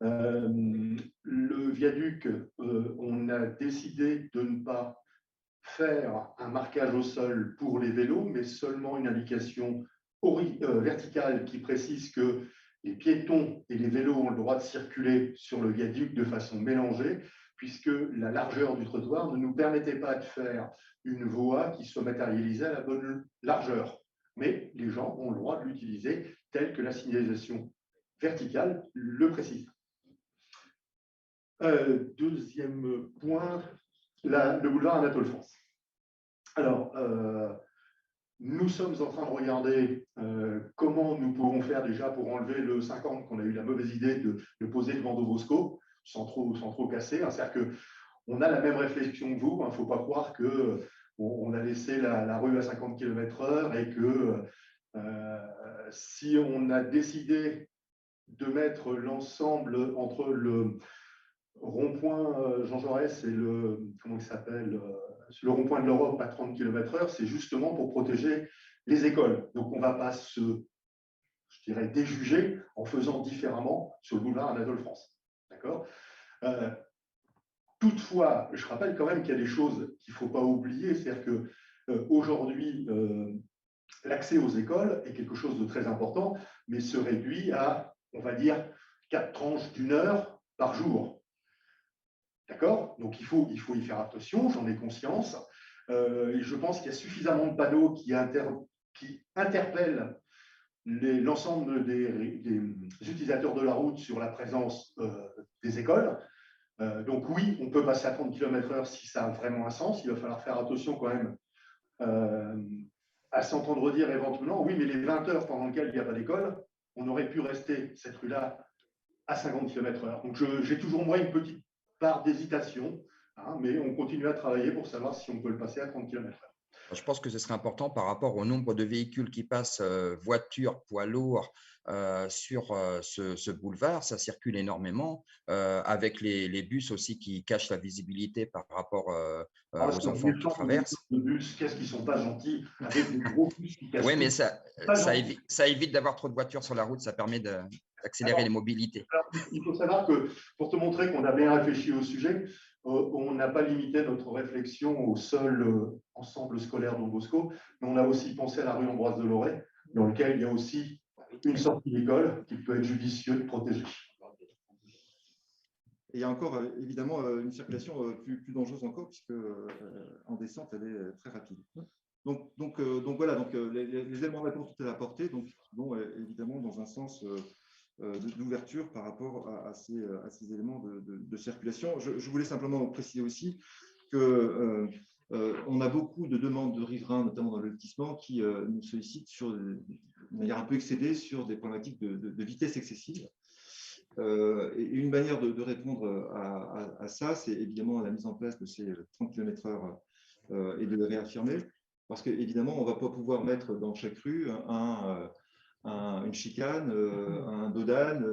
Speaker 1: Le viaduc, on a décidé de ne pas faire un marquage au sol pour les vélos, mais seulement une indication verticale qui précise que les piétons et les vélos ont le droit de circuler sur le viaduc de façon mélangée, puisque la largeur du trottoir ne nous permettait pas de faire une voie qui soit matérialisée à la bonne largeur. Mais les gens ont le droit de l'utiliser tel que la signalisation verticale le précise. Deuxième point, le boulevard Anatole France. Alors, nous sommes en train de regarder comment nous pouvons faire déjà pour enlever le 50 qu'on a eu la mauvaise idée de poser devant Don Bosco, sans trop casser. C'est-à-dire qu'on a la même réflexion que vous. Il ne faut pas croire qu'on a laissé la rue à 50 km/h et que si on a décidé de mettre l'ensemble entre le rond-point Jean Jaurès et comment il s'appelle, le rond-point de l'Europe à 30 km/h, c'est justement pour protéger les écoles. Donc, on ne va pas je dirais, déjuger en faisant différemment sur le boulevard Anatole France. D'accord ? Toutefois, je rappelle quand même qu'il y a des choses qu'il ne faut pas oublier, c'est-à-dire qu'aujourd'hui, l'accès aux écoles est quelque chose de très important, mais se réduit à, on va dire, 4 tranches d'1 heure par jour. D'accord? Donc, il faut y faire attention, j'en ai conscience. Et je pense qu'il y a suffisamment de panneaux qui interpellent l'ensemble des utilisateurs de la route sur la présence des écoles. Donc, oui, on peut passer à 30 km/h si ça a vraiment un sens. Il va falloir faire attention quand même à s'entendre dire éventuellement, oui, mais les 20 heures pendant lesquelles il n'y a pas d'école, on aurait pu rester cette rue-là à 50 km/h. Donc, j'ai toujours moi une petite part d'hésitation, hein, mais on continue à travailler pour savoir si on peut le passer à 30 km/h.
Speaker 11: Je pense que ce serait important par rapport au nombre de véhicules qui passent, voitures, poids lourds, sur ce boulevard. Ça circule énormément, avec les bus aussi qui cachent la visibilité par rapport aux enfants qui traversent.
Speaker 1: Les bus, qu'est-ce qu'ils ne sont pas gentils avec des gros bus qui cachent.
Speaker 11: Oui, mais ça évite d'avoir trop de voitures sur la route, ça permet d'accélérer les mobilités.
Speaker 1: Alors, il faut savoir que, pour te montrer qu'on a bien réfléchi au sujet, on n'a pas limité notre réflexion au seul ensemble scolaire Don Bosco, mais on a aussi pensé à la rue Ambroise de Loret, dans lequel il y a aussi une sortie d'école qui peut être judicieux de protéger.
Speaker 4: Et il y a encore évidemment une circulation plus dangereuse encore, puisque en descente, elle est très rapide. Donc voilà, les éléments de réponse ont été apportés, donc vont évidemment dans un sens d'ouverture par rapport à ces éléments de circulation. Je voulais simplement préciser aussi que on a beaucoup de demandes de riverains, notamment dans le lotissement, qui nous sollicitent de manière un peu excédée sur des problématiques de vitesse excessive. Et une manière de répondre à ça, c'est évidemment la mise en place de ces 30 km/h et de le réaffirmer, parce qu'évidemment, on ne va pas pouvoir mettre dans chaque rue une chicane, un dos d'âne,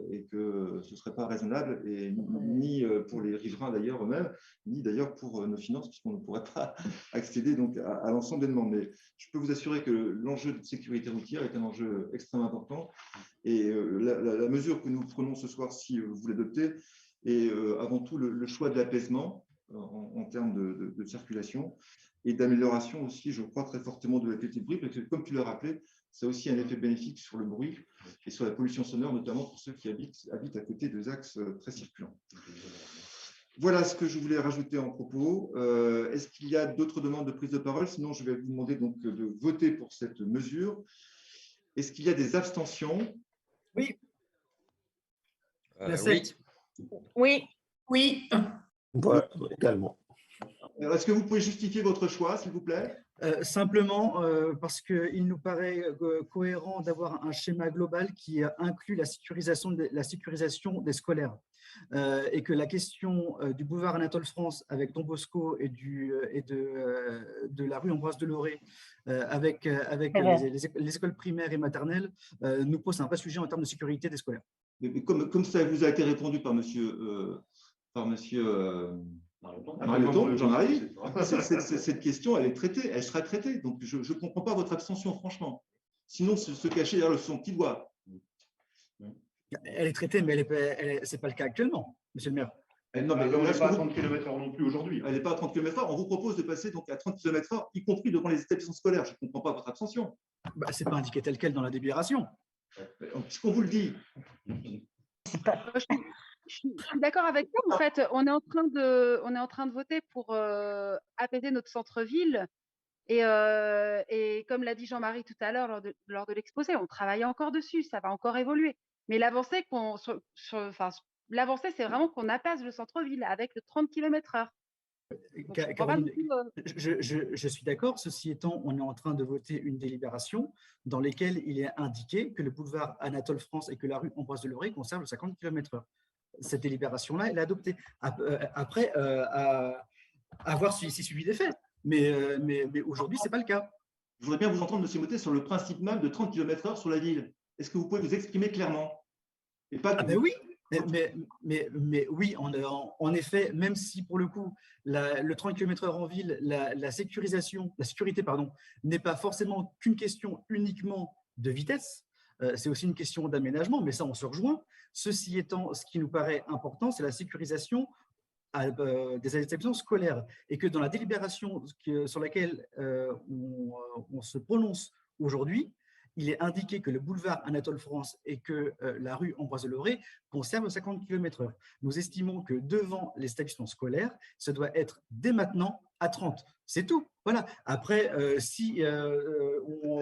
Speaker 4: et que ce ne serait pas raisonnable, et ni pour les riverains d'ailleurs eux-mêmes, ni d'ailleurs pour nos finances, puisqu'on ne pourrait pas accéder donc à l'ensemble des demandes. Mais je peux vous assurer que l'enjeu de sécurité routière est un enjeu extrêmement important, et la mesure que nous prenons ce soir, si vous l'adoptez, est avant tout le choix de l'apaisement en termes de circulation, et d'amélioration aussi, je crois, très fortement de la qualité de bruit, parce que comme tu l'as rappelé, ça a aussi un effet bénéfique sur le bruit et sur la pollution sonore, notamment pour ceux qui habitent à côté des axes très circulants. Voilà ce que je voulais rajouter en propos. Est-ce qu'il y a d'autres demandes de prise de parole? Sinon, je vais vous demander donc de voter pour cette mesure. Est-ce qu'il y a des abstentions?
Speaker 9: Oui.
Speaker 11: Oui.
Speaker 3: Oui.
Speaker 12: Oui.
Speaker 13: Ouais, également.
Speaker 4: Est-ce que vous pouvez justifier votre choix, s'il vous plaît?
Speaker 9: Simplement parce qu'il nous paraît cohérent d'avoir un schéma global qui inclut la sécurisation des scolaires, et que la question du boulevard Anatole France avec Don Bosco et de la rue Ambroise Deloré avec les écoles primaires et maternelles nous pose un vrai sujet en termes de sécurité des scolaires.
Speaker 4: Mais comme ça vous a été répondu par monsieur Mariotton, j'en arrive. Cette question, elle est traitée, elle sera traitée. Donc, je ne comprends pas votre abstention, franchement. Sinon, se cacher derrière son petit doigt.
Speaker 9: Elle est traitée, mais ce n'est pas le cas actuellement, monsieur le maire.
Speaker 1: Non, mais elle n'est pas à 30 km/h non plus aujourd'hui.
Speaker 4: Elle n'est pas à 30 km/h. On vous propose de passer donc à 30 km/h, y compris devant les établissements scolaires. Je ne comprends pas votre abstention.
Speaker 9: Ce n'est pas indiqué tel quel dans la délibération.
Speaker 4: Puisqu'on vous le dit.
Speaker 3: Je suis d'accord avec vous. En fait, on est en train de voter pour apaiser notre centre-ville. Et comme l'a dit Jean-Marie tout à l'heure lors de l'exposé, on travaille encore dessus, ça va encore évoluer. Mais l'avancée, c'est vraiment qu'on apaise le centre-ville avec le 30 km/h.
Speaker 9: Caroline, je suis d'accord. Ceci étant, on est en train de voter une délibération dans laquelle il est indiqué que le boulevard Anatole France et que la rue Ambroise Deloré conservent le 50 km/h. Cette délibération-là, elle est adoptée. Après, à voir si c'est suivi des faits. Mais aujourd'hui, ce n'est pas le cas.
Speaker 4: Je voudrais bien vous entendre, M. Mottet, sur le principe même de 30 km/h sur la ville. Est-ce que vous pouvez vous exprimer clairement? Et pas que...
Speaker 9: Oui, mais oui, en effet, même si pour le coup, le 30 km/h en ville, la sécurité n'est pas forcément qu'une question uniquement de vitesse, c'est aussi une question d'aménagement, mais ça, on se rejoint. Ceci étant, ce qui nous paraît important, c'est la sécurisation des établissements scolaires, et que dans la délibération sur laquelle on se prononce aujourd'hui, il est indiqué que le boulevard Anatole France et que la rue Ambroise Deloré conservent 50 km/h. Nous estimons que devant les établissements scolaires, ça doit être dès maintenant à 30. C'est tout. Voilà. Après, si on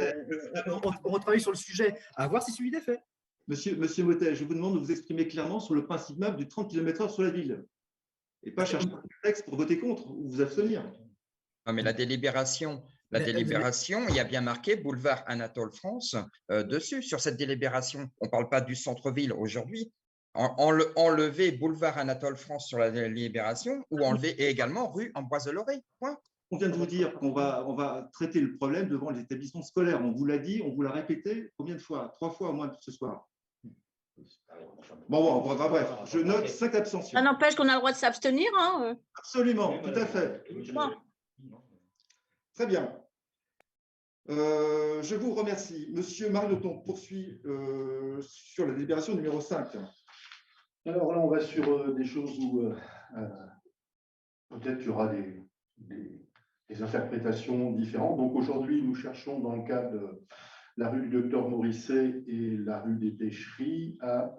Speaker 9: retravaille sur le sujet, à voir si suivi des faits.
Speaker 4: Monsieur Mottet, je vous demande de vous exprimer clairement sur le principe même du 30 km/h sur la ville. Et pas chercher un texte pour voter contre ou vous abstenir.
Speaker 11: Non, mais la délibération, il y a bien marqué boulevard Anatole France dessus, sur cette délibération. On ne parle pas du centre-ville aujourd'hui. Enlever boulevard Anatole France sur la délibération ou enlever également rue Ambroise Deloré. Point.
Speaker 4: On vient de vous dire qu'on va traiter le problème devant les établissements scolaires. On vous l'a dit, on vous l'a répété combien de fois? 3 fois au moins ce soir. Bon, bref, je note 5 abstentions.
Speaker 12: Ça n'empêche qu'on a le droit de s'abstenir. Hein.
Speaker 4: Absolument, tout à fait.
Speaker 12: Bon.
Speaker 4: Très bien. Je vous remercie. Monsieur Mariotton poursuit sur la délibération numéro 5.
Speaker 1: Alors là, on va sur des choses où peut-être qu'il y aura des interprétations différentes. Donc aujourd'hui, nous cherchons dans le cadre de la rue du Docteur Morisset et la rue des Pêcheries à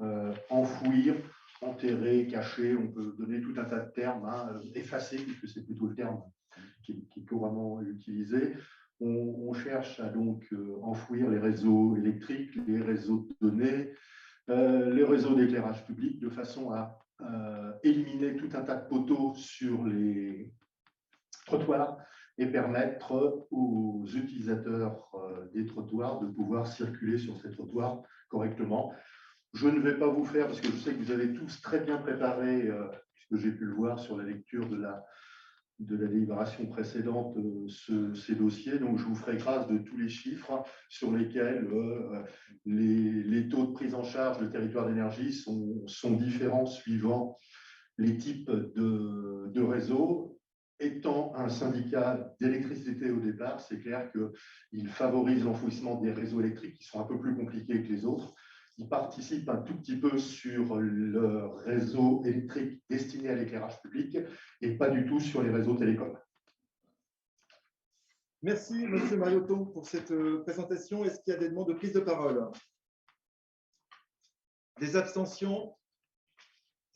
Speaker 1: enfouir, enterrer, cacher, on peut donner tout un tas de termes, effacer, puisque c'est plutôt le terme qui est couramment utilisé, On cherche à donc enfouir les réseaux électriques, les réseaux de données, les réseaux d'éclairage public, de façon à éliminer tout un tas de poteaux sur les trottoirs et permettre aux utilisateurs des trottoirs de pouvoir circuler sur ces trottoirs correctement. Je ne vais pas vous faire, parce que je sais que vous avez tous très bien préparé, puisque j'ai pu le voir sur la lecture de la délibération précédente, ces dossiers. Donc, je vous ferai grâce de tous les chiffres sur lesquels les taux de prise en charge de territoire d'énergie sont différents suivant les types de réseaux. Étant un syndicat d'électricité au départ, c'est clair qu'il favorise l'enfouissement des réseaux électriques qui sont un peu plus compliqués que les autres. Il participe un tout petit peu sur le réseau électrique destiné à l'éclairage public et pas du tout sur les réseaux télécoms.
Speaker 4: Merci, Monsieur Mariotto, pour cette présentation. Est-ce qu'il y a des demandes de prise de parole? Des abstentions?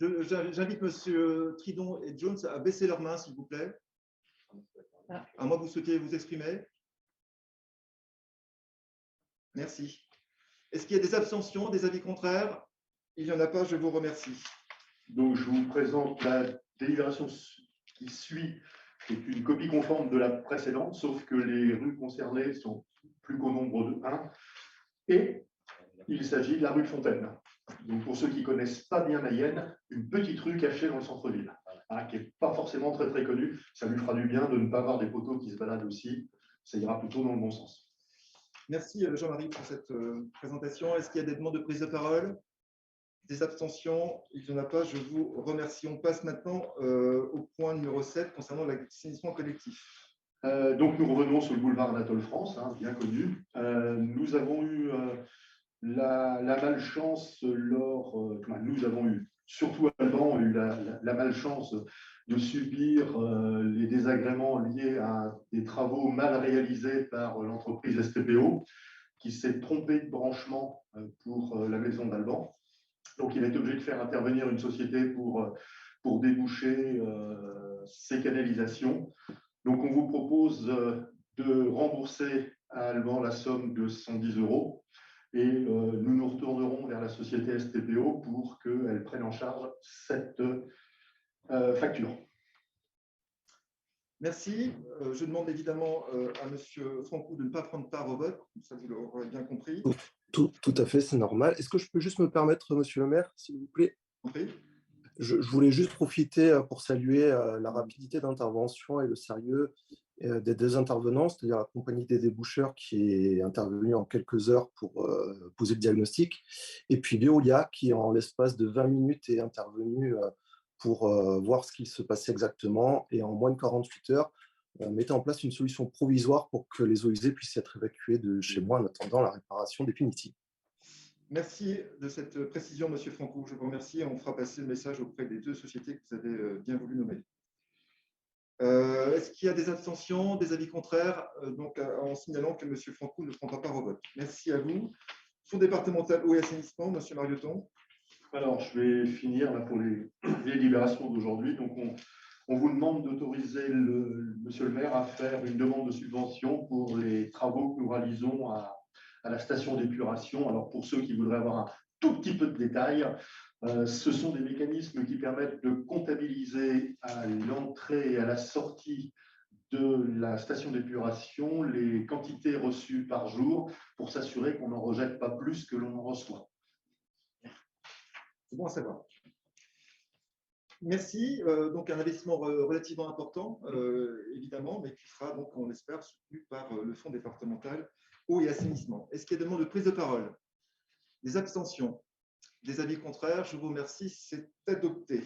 Speaker 4: J'invite Monsieur Tridon et Jones à baisser leurs mains, s'il vous plaît. À moins que vous souhaitiez vous exprimer. Merci. Est-ce qu'il y a des abstentions, des avis contraires? Il n'y en a pas, je vous remercie.
Speaker 1: Donc, je vous présente la délibération qui suit, qui est une copie conforme de la précédente, sauf que les rues concernées sont plus qu'au nombre de 1. Et il s'agit de la rue de Fontaine. Donc, pour ceux qui ne connaissent pas bien Mayenne, une petite rue cachée dans le centre-ville, qui n'est pas forcément très, très connue. Ça lui fera du bien de ne pas avoir des poteaux qui se baladent aussi. Ça ira plutôt dans le bon sens.
Speaker 4: Merci Jean-Marie pour cette présentation. Est-ce qu'il y a des demandes de prise de parole? Des abstentions? Il n'y en a pas, je vous remercie. On passe maintenant au point numéro 7 concernant l'assainissement collectif.
Speaker 1: Donc nous revenons sur le boulevard Anatole France, bien connu. Nous avons eu la malchance nous avons eu, surtout Alban, eu la malchance de subir les désagréments liés à des travaux mal réalisés par l'entreprise STPO, qui s'est trompée de branchement pour la maison d'Alban. Donc, il est obligé de faire intervenir une société pour déboucher ces canalisations. Donc, on vous propose de rembourser à Alban la somme de 110 € et nous nous retournerons vers la société STPO pour qu'elle prenne en charge cette facture.
Speaker 4: Merci. Je demande évidemment à M. Franco de ne pas prendre part au vote. Ça, vous l'aurez bien compris.
Speaker 13: Tout à fait, c'est normal. Est-ce que je peux juste me permettre, Monsieur le maire, s'il vous plaît?
Speaker 4: Oui.
Speaker 13: Je voulais juste profiter pour saluer la rapidité d'intervention et le sérieux des deux intervenants, c'est-à-dire la compagnie des déboucheurs qui est intervenue en quelques heures pour poser le diagnostic, et puis Veolia qui, en l'espace de 20 minutes, est intervenue pour voir ce qu'il se passait exactement, et en moins de 48 heures, mettait en place une solution provisoire pour que les eaux usées puissent être évacuées de chez moi en attendant la réparation définitive.
Speaker 4: Merci de cette précision, Monsieur Franco. Je vous remercie et on fera passer le message auprès des deux sociétés que vous avez bien voulu nommer. Est-ce qu'il y a des abstentions, des avis contraires? Donc, en signalant que Monsieur Franco ne prendra pas part au vote. Merci à vous. Fonds départemental eau et assainissement, Monsieur Mariotto.
Speaker 1: Alors, je vais finir là, pour les délibérations d'aujourd'hui. Donc, on vous demande d'autoriser Monsieur le maire à faire une demande de subvention pour les travaux que nous réalisons à la station d'épuration. Alors, pour ceux qui voudraient avoir un tout petit peu de détails, ce sont des mécanismes qui permettent de comptabiliser à l'entrée et à la sortie de la station d'épuration les quantités reçues par jour pour s'assurer qu'on n'en rejette pas plus que l'on en reçoit.
Speaker 4: C'est bon à savoir. Merci. Donc, un investissement relativement important, évidemment, mais qui sera, donc, on l'espère, soutenu par le fonds départemental eau et assainissement. Est-ce qu'il y a des demandes de prise de parole? Des abstentions? Des avis contraires? Je vous remercie, c'est adopté.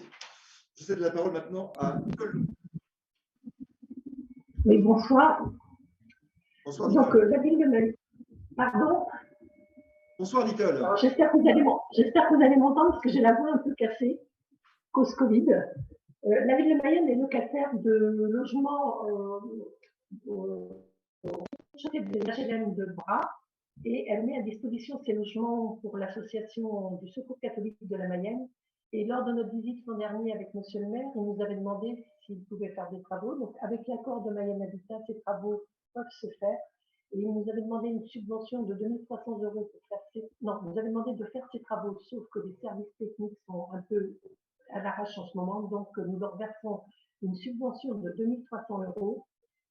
Speaker 4: Je cède la parole maintenant à Nicole.
Speaker 7: Oui, bonsoir.
Speaker 4: Bonsoir,
Speaker 7: donc,
Speaker 4: Nicole.
Speaker 7: la ville de Mayenne. Pardon?
Speaker 4: Bonsoir, Nicole.
Speaker 7: J'espère que vous allez m'entendre parce que j'ai la voix un peu cassée, cause Covid. La ville de Mayenne est locataire de logements des HLM de Bras et elle met à disposition ces logements pour l'association du Secours catholique de la Mayenne. Et lors de notre visite l'an dernier avec Monsieur le maire, il nous avait demandé s'il pouvait faire des travaux. Donc, avec l'accord de Mayenne Habitat, ces travaux peuvent se faire. Et il nous avait demandé une subvention de 2300 euros pour faire non, il nous avait demandé de faire ces travaux, sauf que les services techniques sont un peu à l'arrache en ce moment, donc nous leur versons une subvention de 2300 euros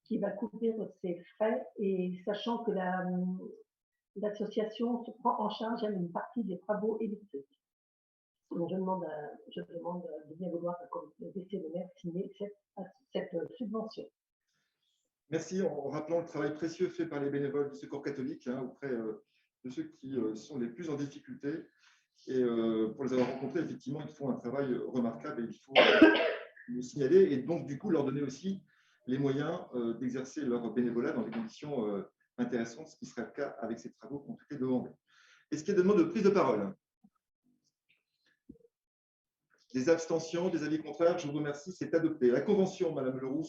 Speaker 7: qui va couvrir ces frais, et sachant que l'association se prend en charge une partie des travaux électriques. Donc je demande de bien vouloir laisser le maire signer cette subvention.
Speaker 4: Merci, en rappelant le travail précieux fait par les bénévoles du Secours catholique auprès de ceux qui sont les plus en difficulté. Et pour les avoir rencontrés, effectivement, ils font un travail remarquable et il faut le signaler et donc, du coup, leur donner aussi les moyens d'exercer leur bénévolat dans des conditions intéressantes, ce qui serait le cas avec ces travaux qui ont été demandés. Est-ce qu'il y a des demandes de prise de parole? Des abstentions, des avis contraires? Je vous remercie, c'est adopté. La convention, Madame Leroux,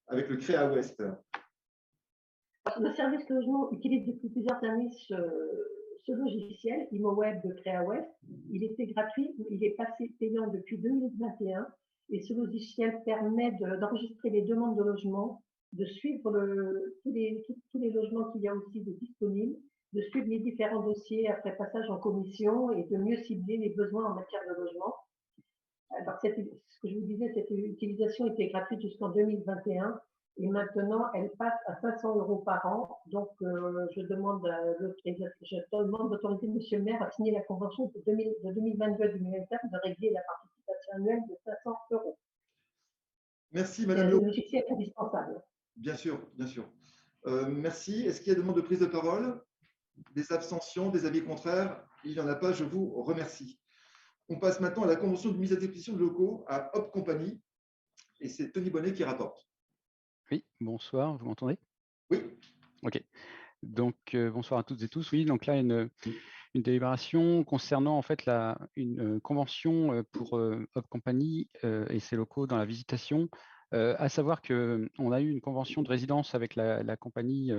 Speaker 4: avec le CREA Ouest.
Speaker 7: Le service logement utilise depuis plusieurs années ce logiciel ImoWeb de CREA Ouest. Il était gratuit, il est passé payant depuis 2021 et ce logiciel permet d'enregistrer les demandes de logement, de suivre tous les logements qu'il y a aussi de disponibles, de suivre les différents dossiers après passage en commission et de mieux cibler les besoins en matière de logement. Alors, ce que je vous disais, cette utilisation était gratuite jusqu'en 2021 et maintenant elle passe à 500 euros par an. Donc, je demande d'autoriser M. le maire à signer la convention de 2022-2024 de régler la participation annuelle de 500 euros.
Speaker 4: Merci, Madame Leroux.
Speaker 7: C'est un logiciel indispensable.
Speaker 4: Bien sûr, bien sûr. Merci. Est-ce qu'il y a des demandes de prise de parole? Des abstentions, des avis contraires? Il n'y en a pas, je vous remercie. On passe maintenant à la convention de mise à disposition de locaux à Hop Company. Et c'est Tony Bonnet qui rapporte.
Speaker 14: Oui, bonsoir, vous m'entendez?
Speaker 4: Oui.
Speaker 14: Ok. Donc, bonsoir à toutes et tous. Oui, donc là, une délibération concernant en fait une convention pour Hop Company et ses locaux dans la visitation. À savoir qu'on a eu une convention de résidence avec la compagnie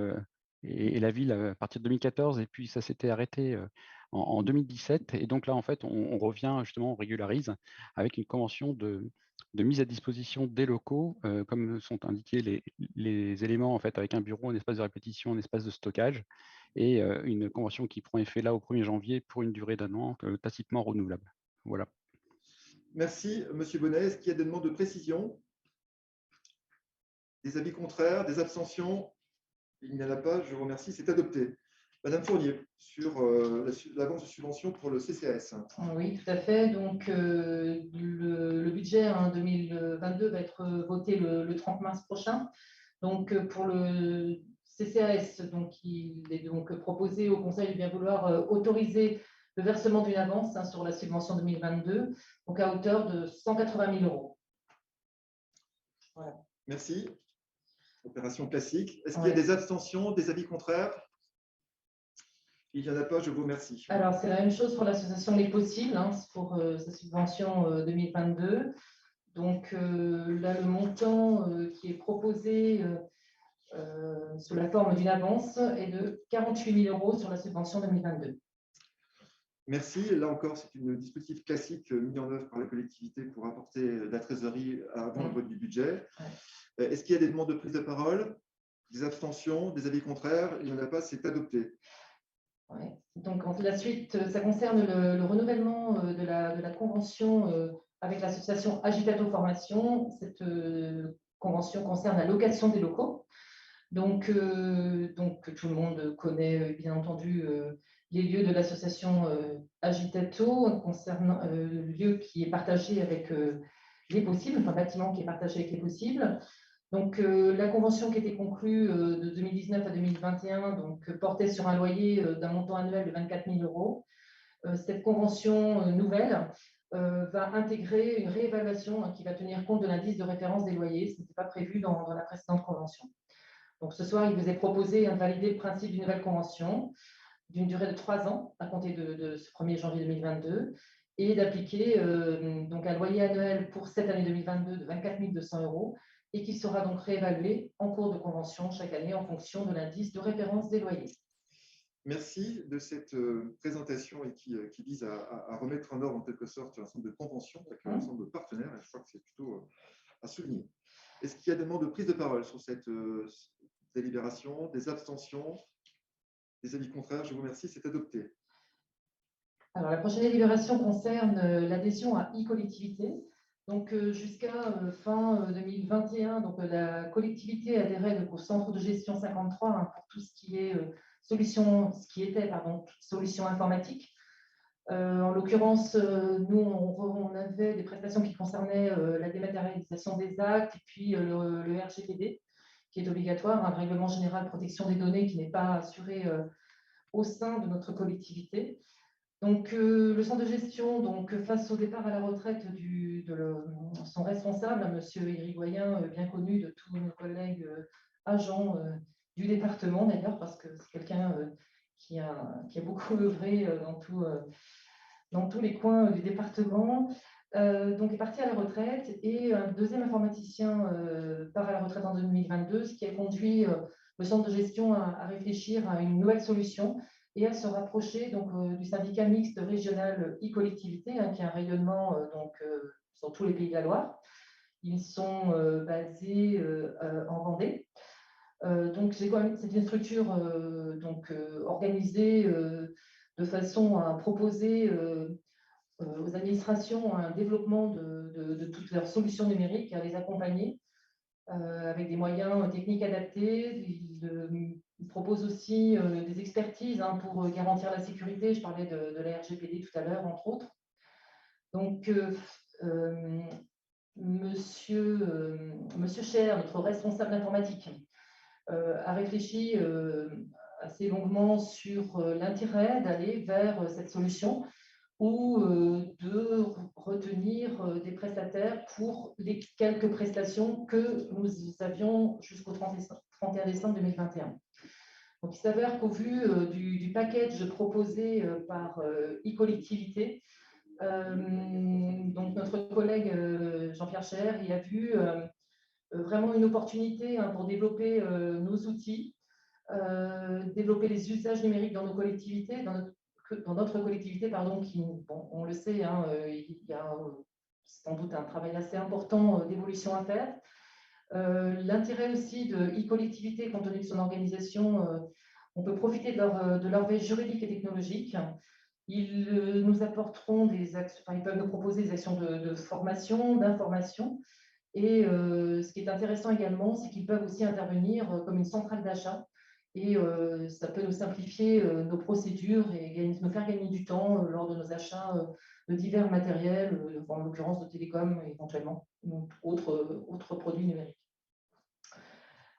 Speaker 14: et la ville à partir de 2014, et puis ça s'était arrêté en 2017. Et donc là, en fait, on revient justement, on régularise avec une convention de mise à disposition des locaux, comme sont indiqués les éléments, en fait, avec un bureau, un espace de répétition, un espace de stockage, et une convention qui prend effet là au 1er janvier pour une durée d'un an, tacitement renouvelable. Voilà.
Speaker 4: Merci, Monsieur Bonnet. Est-ce qu'il y a des demandes de précision? Des avis contraires, des abstentions? Il n'y en a pas, je vous remercie, c'est adopté. Madame Fournier, sur l'avance de subvention pour le CCAS.
Speaker 2: Oui, tout à fait. Donc, le budget 2022 va être voté le 30 mars prochain. Donc, pour le CCAS, donc, il est donc proposé au Conseil de bien vouloir autoriser le versement d'une avance sur la subvention 2022, donc à hauteur de 180 000 euros. Voilà.
Speaker 4: Merci. Opération classique. Est-ce qu'il y a des abstentions, des avis contraires? Il n'y en a pas, je vous remercie.
Speaker 2: Alors, c'est la même chose pour l'association Les Possibles, pour sa subvention 2022. Donc, là, le montant qui est proposé sous la forme d'une avance est de 48 000 euros sur la subvention 2022.
Speaker 4: Merci. Là encore, c'est un dispositif classique mis en œuvre par la collectivité pour apporter de la trésorerie avant le vote du budget. Est-ce qu'il y a des demandes de prise de parole, des abstentions, des avis contraires? Il n'y en a pas, c'est adopté.
Speaker 2: Ouais. Donc, la suite, ça concerne le renouvellement de la convention avec l'association Agitato Formation. Cette convention concerne la location des locaux. Donc tout le monde connaît bien entendu les lieux de l'association Agitato, concernant le lieu qui est partagé avec les possibles, enfin bâtiment qui est partagé avec les possibles. Donc, la convention qui était conclue de 2019 à 2021 donc, portait sur un loyer d'un montant annuel de 24 000 euros. Cette convention nouvelle va intégrer une réévaluation qui va tenir compte de l'indice de référence des loyers. Ce n'était pas prévu dans la précédente convention. Donc, ce soir, il vous est proposé de valider le principe d'une nouvelle convention d'une durée de 3 ans à compter de ce 1er janvier 2022 et d'appliquer donc un loyer annuel pour cette année 2022 de 24 200 euros et qui sera donc réévalué en cours de convention chaque année en fonction de l'indice de référence des loyers.
Speaker 4: Merci de cette présentation et qui vise à remettre en ordre en quelque sorte un ensemble de conventions avec un ensemble de partenaires. Et je crois que c'est plutôt à souligner. Est-ce qu'il y a des demandes de prise de parole sur cette délibération, des abstentions, des avis contraires. Je vous remercie, c'est adopté.
Speaker 2: Alors, la prochaine délibération concerne l'adhésion à e-collectivité. Donc, jusqu'à fin 2021, donc, la collectivité adhérait donc, au centre de gestion 53 hein, pour tout ce qui est solution informatique. En l'occurrence, nous, on avait des prestations qui concernaient la dématérialisation des actes et puis le RGPD, qui est obligatoire, un règlement général de protection des données qui n'est pas assuré au sein de notre collectivité. Donc, le centre de gestion, donc, face au départ à la retraite de son responsable, M. Irigoyen, bien connu de tous nos collègues agents du département d'ailleurs, parce que c'est quelqu'un qui a beaucoup œuvré dans tous les coins du département. Donc, est parti à la retraite et un deuxième informaticien part à la retraite en 2022, ce qui a conduit le centre de gestion à réfléchir à une nouvelle solution et à se rapprocher donc, du syndicat mixte régional e-collectivité, hein, qui a un rayonnement sur tous les pays de la Loire. Ils sont basés en Vendée. Donc, c'est une structure organisée de façon à proposer aux administrations un développement de toutes leurs solutions numériques, à les accompagner avec des moyens techniques adaptés. Il propose aussi des expertises hein, pour garantir la sécurité. Je parlais de la RGPD tout à l'heure, entre autres. Donc, Monsieur Cher, notre responsable informatique, a réfléchi assez longuement sur l'intérêt d'aller vers cette solution ou de retenir des prestataires pour les quelques prestations que nous avions jusqu'au 31 décembre 2021. Donc, il s'avère qu'au vu du package proposé par e-collectivité, donc notre collègue Jean-Pierre Cher y a vu vraiment une opportunité hein, pour développer nos outils, développer les usages numériques dans nos collectivités, dans notre collectivité, pardon, qui, bon, on le sait, hein, il y a sans doute un travail assez important d'évolution à faire. L'intérêt aussi de e-collectivité, compte tenu de son organisation, on peut profiter de leur veille juridique et technologique. Ils nous apporteront des actions, enfin, ils peuvent nous proposer des actions de formation, d'information. Et ce qui est intéressant également, c'est qu'ils peuvent aussi intervenir comme une centrale d'achat. Et ça peut nous simplifier nos procédures et nous faire gagner du temps lors de nos achats de divers matériels, en l'occurrence de télécom éventuellement, ou autres produits numériques.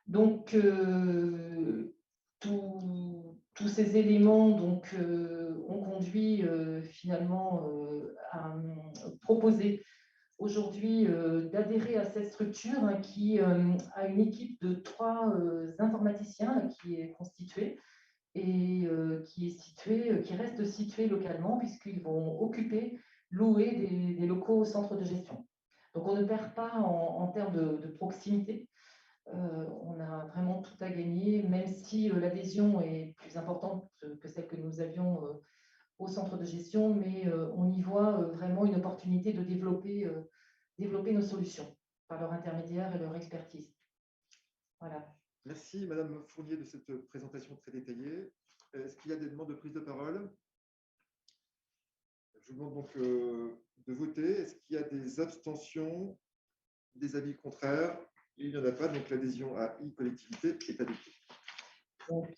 Speaker 2: Donc, tous ces éléments donc, ont conduit finalement à proposer aujourd'hui d'adhérer à cette structure hein, qui a une équipe de 3 informaticiens là, qui est constituée et qui reste située localement puisqu'ils vont louer des locaux au centre de gestion. Donc, on ne perd pas en termes de proximité. On a vraiment tout à gagner, même si l'adhésion est plus importante que celle que nous avions au centre de gestion, mais on y voit vraiment une opportunité de développer nos solutions par leur intermédiaire et leur expertise. Voilà.
Speaker 4: Merci Madame Fournier de cette présentation très détaillée. Est-ce qu'il y a des demandes de prise de parole? Je vous demande donc de voter. Est-ce qu'il y a des abstentions, des avis contraires? Il n'y en a pas, donc l'adhésion à e-collectivité est adoptée.
Speaker 2: Donc,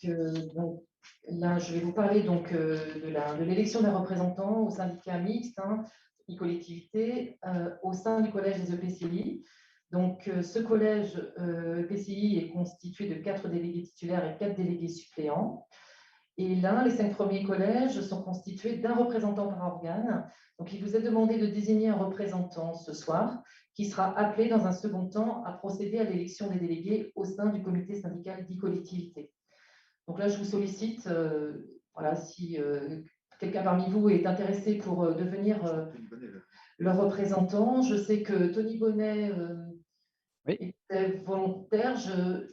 Speaker 2: là, je vais vous parler donc, de l'élection d'un représentant au syndicat mixte, hein, e-collectivité, au sein du collège des EPCI. Donc, ce collège EPCI est constitué de 4 délégués titulaires et 4 délégués suppléants. Et là, les 5 premiers collèges sont constitués d'un représentant par organe. Donc, il vous est demandé de désigner un représentant ce soir qui sera appelé dans un second temps à procéder à l'élection des délégués au sein du comité syndical d'e-collectivité. Donc là, je vous sollicite, voilà, si quelqu'un parmi vous est intéressé pour devenir le représentant. Je sais que Tony Bonnet était volontaire.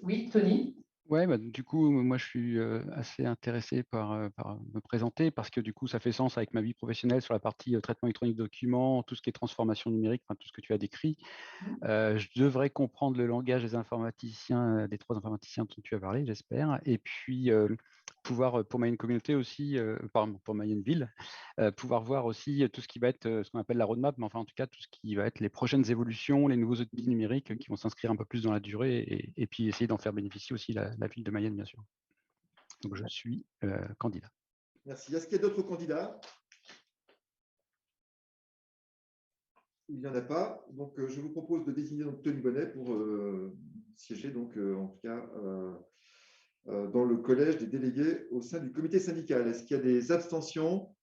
Speaker 2: Oui, Tony.
Speaker 14: Ouais, bah, du coup, moi, je suis assez intéressé par me présenter parce que du coup, ça fait sens avec ma vie professionnelle sur la partie traitement électronique de documents, tout ce qui est transformation numérique, enfin, tout ce que tu as décrit. Je devrais comprendre le langage des informaticiens, des 3 informaticiens dont tu as parlé, j'espère. Et puis, pouvoir, pour Mayenne Communauté aussi, pardon, pour Mayenne Ville, pouvoir voir aussi tout ce qui va être ce qu'on appelle la roadmap, mais enfin, en tout cas, tout ce qui va être les prochaines évolutions, les nouveaux outils numériques qui vont s'inscrire un peu plus dans la durée et puis essayer d'en faire bénéficier aussi la ville de Mayenne, bien sûr. Donc, je suis candidat.
Speaker 4: Merci. Est-ce qu'il y a d'autres candidats? Il n'y en a pas. Donc, je vous propose de désigner donc, Tony Bonnet pour siéger, donc, en tout cas, dans le collège des délégués au sein du comité syndical. Est-ce qu'il y a des abstentions?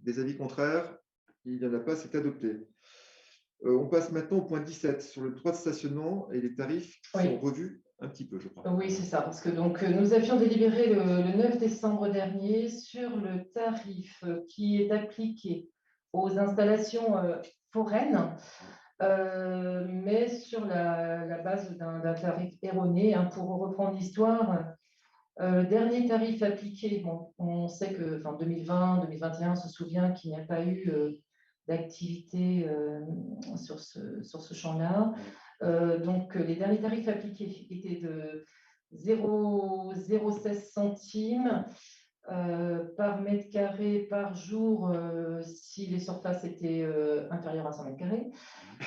Speaker 4: Des avis contraires? Il n'y en a pas, c'est adopté. On passe maintenant au point 17 sur le droit de stationnement et les tarifs qui sont revus un petit peu, je crois.
Speaker 2: Oui, c'est ça, parce que donc, nous avions délibéré le 9 décembre dernier sur le tarif qui est appliqué aux installations foraines, mais sur la base d'un tarif erroné. Hein, pour reprendre l'histoire, le dernier tarif appliqué, bon, on sait que 2020, 2021, on se souvient qu'il n'y a pas eu d'activité sur ce champ-là. Donc, les derniers tarifs appliqués étaient de 0,16 centimes par mètre carré par jour si les surfaces étaient inférieures à 100 mètres carrés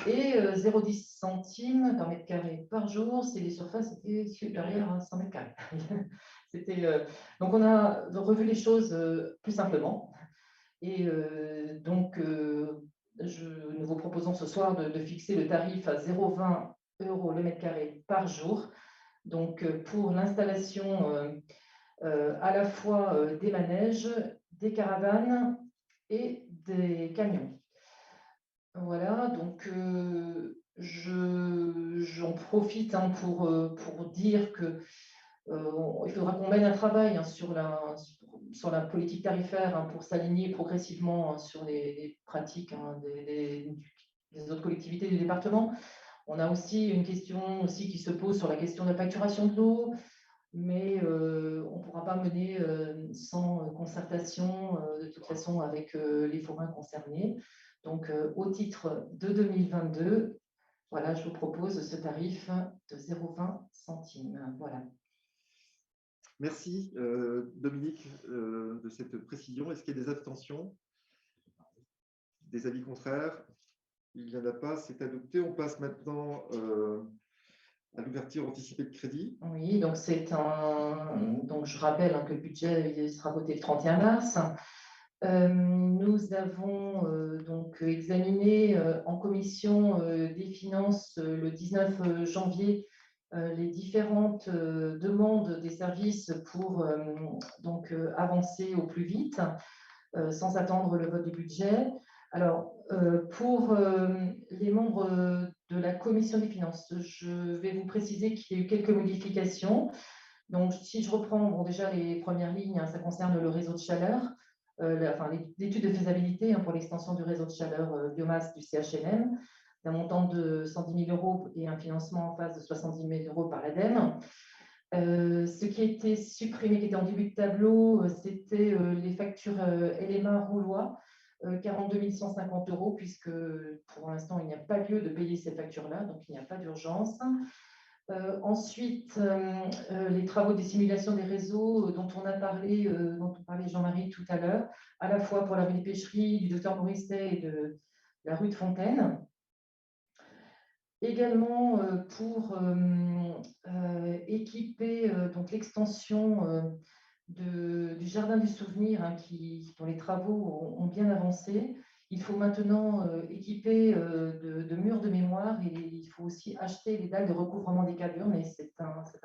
Speaker 2: et 0,10 centimes par mètre carré par jour si les surfaces étaient supérieures à 100 mètres carrés. Donc, on a revu les choses plus simplement. Et donc, nous vous proposons ce soir de fixer le tarif à 0,20 € le mètre carré par jour. Donc, pour l'installation à la fois des manèges, des caravanes et des camions. Voilà, donc j'en profite pour dire que il faudra qu'on mène un travail sur la politique tarifaire pour s'aligner progressivement sur les pratiques des autres collectivités du département. On a aussi une question aussi qui se pose sur la question de la facturation de l'eau, mais on ne pourra pas mener sans concertation de toute façon avec les forains concernés. Donc, au titre de 2022, voilà, je vous propose ce tarif de 0,20 centimes. Voilà.
Speaker 4: Merci Dominique de cette précision. Est-ce qu'il y a des abstentions? Des avis contraires? Il n'y en a pas, c'est adopté. On passe maintenant à l'ouverture anticipée de crédit.
Speaker 2: Oui, donc donc je rappelle que le budget sera voté le 31 mars. Nous avons donc examiné en commission des finances le 19 janvier les différentes demandes des services pour donc avancer au plus vite sans attendre le vote du budget. Alors, pour les membres de la commission des finances, je vais vous préciser qu'il y a eu quelques modifications. Donc, si je reprends déjà les premières lignes, ça concerne le réseau de chaleur, l'étude de faisabilité pour l'extension du réseau de chaleur biomasse du CHLM, d'un montant de 110 000 € et un financement en phase de 70 000 € par l'ADEME. Ce qui a été supprimé, qui était en début de tableau, c'était les factures LMA roulois, 42 150 €, puisque pour l'instant, il n'y a pas lieu de payer ces factures-là, donc il n'y a pas d'urgence. Ensuite, les travaux des simulations des réseaux dont on parlait Jean-Marie tout à l'heure, à la fois pour la rue des Pêcheries, du docteur Morisset et de la rue de Fontaine. Également pour équiper donc l'extension du jardin du souvenir dont les travaux ont bien avancé. Il faut maintenant équiper de murs de mémoire et il faut aussi acheter les dalles de recouvrement des câbles, mais c'est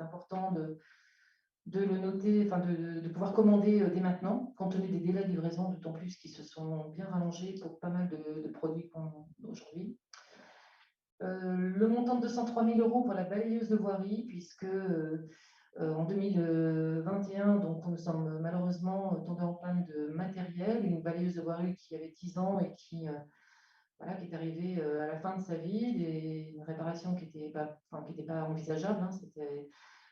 Speaker 2: important de le noter, de pouvoir commander dès maintenant, compte tenu des délais de livraison, d'autant plus qu'ils se sont bien rallongés pour pas mal de produits aujourd'hui. Le montant de 203 000 € pour la balayeuse de voirie, puisque en 2021, donc, nous sommes malheureusement tombés en panne de matériel, une balayeuse de voirie qui avait 10 ans et qui est arrivée à la fin de sa vie, une réparation qui n'était pas envisageable. C'était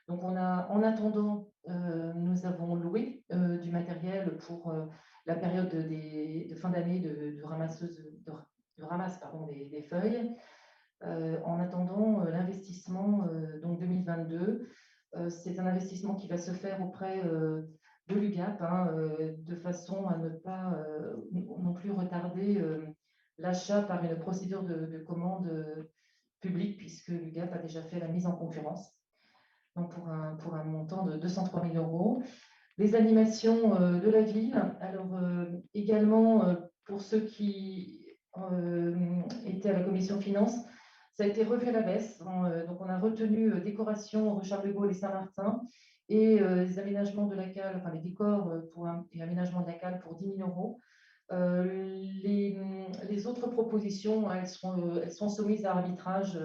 Speaker 2: Donc, en attendant, nous avons loué du matériel pour la période de fin d'année de ramasse des feuilles. En attendant l'investissement donc 2022, c'est un investissement qui va se faire auprès de l'UGAP, de façon à ne pas non plus retarder l'achat par une procédure de commande publique, puisque l'UGAP a déjà fait la mise en concurrence, donc pour un montant de 203 000 €. Les animations de la ville, alors également pour ceux qui étaient à la commission finances, ça a été revu à la baisse. Donc on a retenu décoration rue Charles de Gaulle et Saint-Martin et les aménagements de la cale, enfin les décors et aménagements de la cale pour 10 000 €. Les autres propositions, elles sont soumises à arbitrage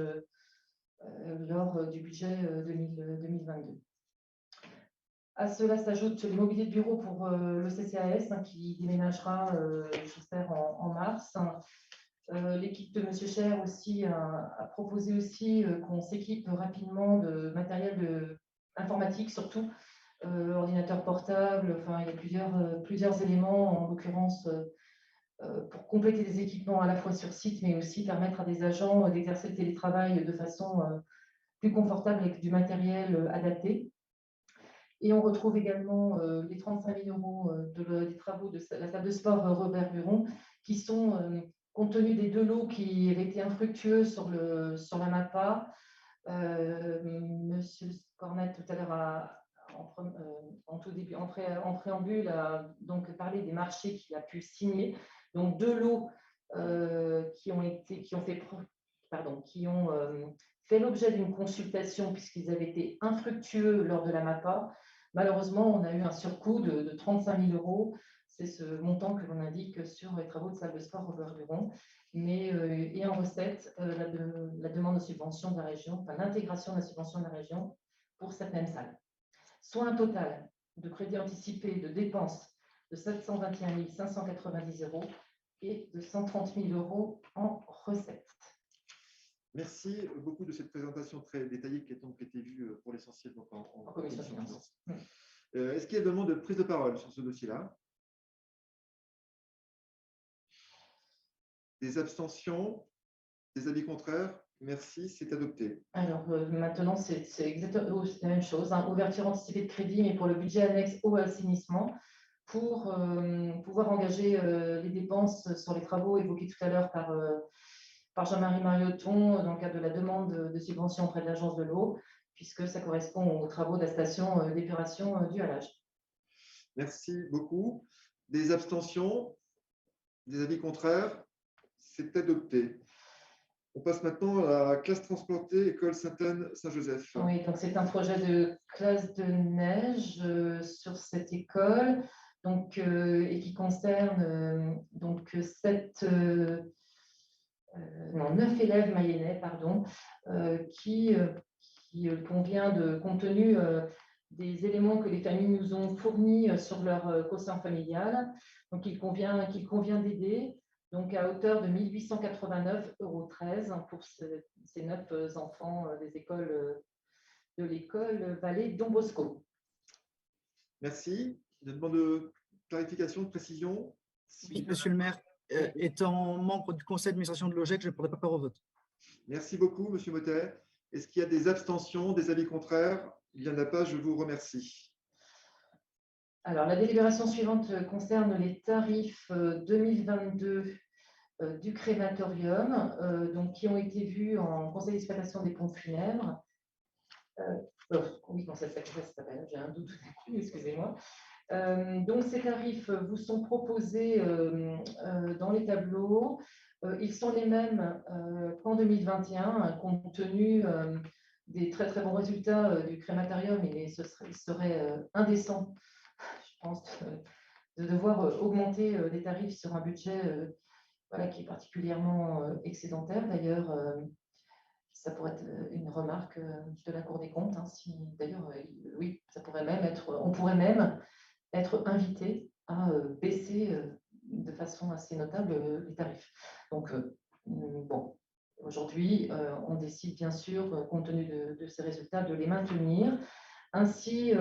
Speaker 2: lors du budget 2022. À cela s'ajoute l'immobilier de bureau pour le CCAS qui déménagera, j'espère, en mars. L'équipe de M. Cher aussi a proposé aussi qu'on s'équipe rapidement de matériel informatique, surtout ordinateur portable. Enfin, il y a plusieurs éléments, en l'occurrence, pour compléter des équipements à la fois sur site, mais aussi permettre à des agents d'exercer le télétravail de façon plus confortable avec du matériel adapté. Et on retrouve également les 35 000 € des travaux de la salle de sport Robert Buron, qui sont, compte tenu des 2 lots qui avaient été infructueux sur la MAPA. Monsieur Cornet, tout à l'heure, en tout début, en préambule, a donc parlé des marchés qu'il a pu signer. Donc 2 lots qui ont fait l'objet d'une consultation puisqu'ils avaient été infructueux lors de la MAPA. Malheureusement, on a eu un surcoût de 35 000 €. C'est ce montant que l'on indique sur les travaux de salle de sport Robert Buron. Et en recette, la demande de subvention de la région, enfin l'intégration de la subvention de la région pour cette même salle. Soit un total de crédit anticipé de dépenses de 721 590 € et de 130 000 € en recettes.
Speaker 4: Merci beaucoup de cette présentation très détaillée qui a donc été vue pour l'essentiel en commission finance. Est-ce qu'il y a des demandes de prise de parole sur ce dossier-là? Des abstentions? Des avis contraires? Merci, c'est adopté.
Speaker 2: Alors maintenant, c'est exactement la même chose. Ouverture anticipée de crédit, mais pour le budget annexe eau et assainissement, pour pouvoir engager les dépenses sur les travaux évoqués tout à l'heure par Jean-Marie Marioton dans le cadre de la demande de subvention auprès de l'Agence de l'eau, puisque ça correspond aux travaux de la station d'épuration du halage.
Speaker 4: Merci beaucoup. Des abstentions? Des avis contraires? C'est adopté. On passe maintenant à la classe transplantée École Sainte-Anne-Saint-Joseph.
Speaker 2: Oui, donc c'est un projet de classe de neige sur cette école, donc, et qui concerne donc 9 élèves mayennais, pardon, qui convient de, compte tenu des éléments que les familles nous ont fournis sur leur quotient familial, donc il convient d'aider, donc à hauteur de 1 889,13 € pour ces 9 enfants de l'école Vallée Don Bosco.
Speaker 4: Merci. Une demande de clarification, de précision?
Speaker 9: Oui, monsieur le maire. Étant membre du conseil d'administration de l'OGEC, je ne pourrai pas faire au vote.
Speaker 4: Merci beaucoup, monsieur Mottet. Est-ce qu'il y a des abstentions, des avis contraires? Il n'y en a pas, je vous remercie.
Speaker 2: Alors, la délibération suivante concerne les tarifs 2022 du crématorium, donc, qui ont été vus en conseil d'exploitation des pompes funèbres. Oui, ça s'appelle, j'ai un doute tout d'un coup, excusez-moi. Donc, ces tarifs vous sont proposés dans les tableaux. Ils sont les mêmes qu'en 2021, compte tenu des très très bons résultats du crématorium. Il serait indécent, je pense, de devoir augmenter les tarifs sur un budget qui est particulièrement excédentaire. D'ailleurs, ça pourrait être une remarque de la Cour des comptes. D'ailleurs, oui, ça pourrait même on pourrait même être invité à baisser de façon assez notable les tarifs. Donc, bon, aujourd'hui, on décide bien sûr, compte tenu de ces résultats, de les maintenir ainsi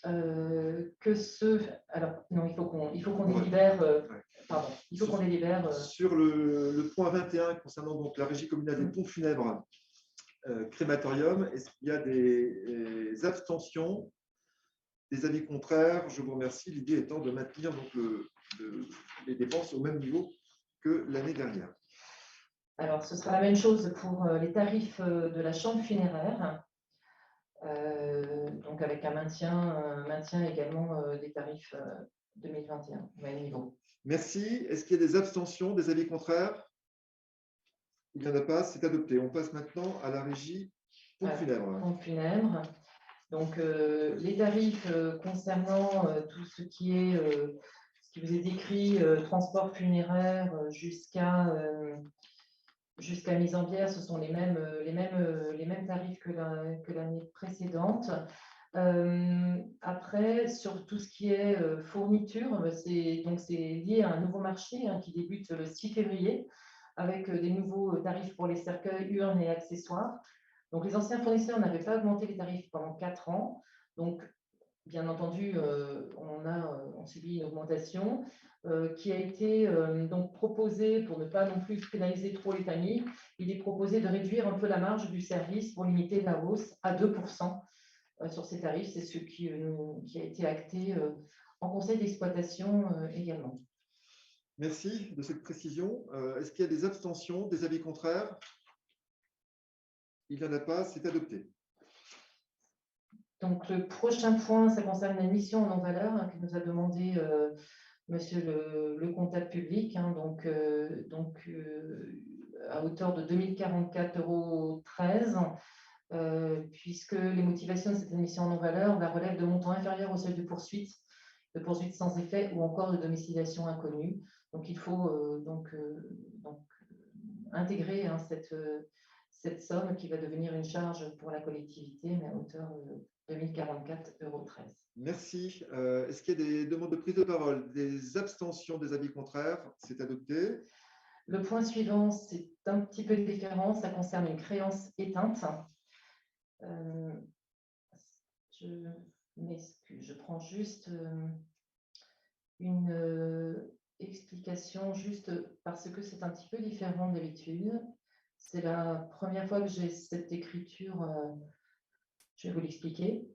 Speaker 2: que ceux… Alors, non, il faut qu'on délibère… pardon, il faut qu'on délibère…
Speaker 4: Sur le point 21 concernant donc la régie communale des pompes funèbres crématorium, est-ce qu'il y a des abstentions, des avis contraires? Je vous remercie. L'idée étant de maintenir donc les dépenses au même niveau que l'année dernière.
Speaker 2: Alors, ce sera la même chose pour les tarifs de la chambre funéraire, donc avec un maintien également des tarifs 2021 au même niveau.
Speaker 4: Merci. Est-ce qu'il y a des abstentions, des avis contraires? Il n'y en a pas, c'est adopté. On passe maintenant à la régie pompes funèbres.
Speaker 2: Pompes funèbres. Donc, les tarifs concernant tout ce qui est, ce qui vous est décrit, transport funéraire jusqu'à mise en bière, ce sont les mêmes tarifs que l'année précédente. Après, sur tout ce qui est fourniture, c'est lié à un nouveau marché qui débute le 6 février avec des nouveaux tarifs pour les cercueils, urnes et accessoires. Donc, les anciens fournisseurs n'avaient pas augmenté les tarifs pendant 4 ans. Donc, bien entendu, on subit une augmentation qui a été donc proposée pour ne pas non plus pénaliser trop les familles. Il est proposé de réduire un peu la marge du service pour limiter la hausse à 2% sur ces tarifs. C'est ce qui a été acté en conseil d'exploitation également.
Speaker 4: Merci de cette précision. Est-ce qu'il y a des abstentions, des avis contraires? Il n'y en a pas, c'est adopté.
Speaker 2: Donc, le prochain point, ça concerne la mission en non-valeur que nous a demandé monsieur le comptable public, donc à hauteur de 2044,13 €, puisque les motivations de cette mission en non-valeur relèvent de montants inférieurs au seuil de poursuite sans effet ou encore de domiciliation inconnue. Donc, il faut intégrer cette somme qui va devenir une charge pour la collectivité, mais à hauteur de 2044,13 €.
Speaker 4: Merci. Est-ce qu'il y a des demandes de prise de parole, des abstentions, des avis contraires? C'est adopté.
Speaker 2: Le point suivant, c'est un petit peu différent. Ça concerne une créance éteinte. Je m'excuse, je prends juste une explication, juste parce que c'est un petit peu différent d'habitude. C'est la première fois que j'ai cette écriture. Je vais vous l'expliquer.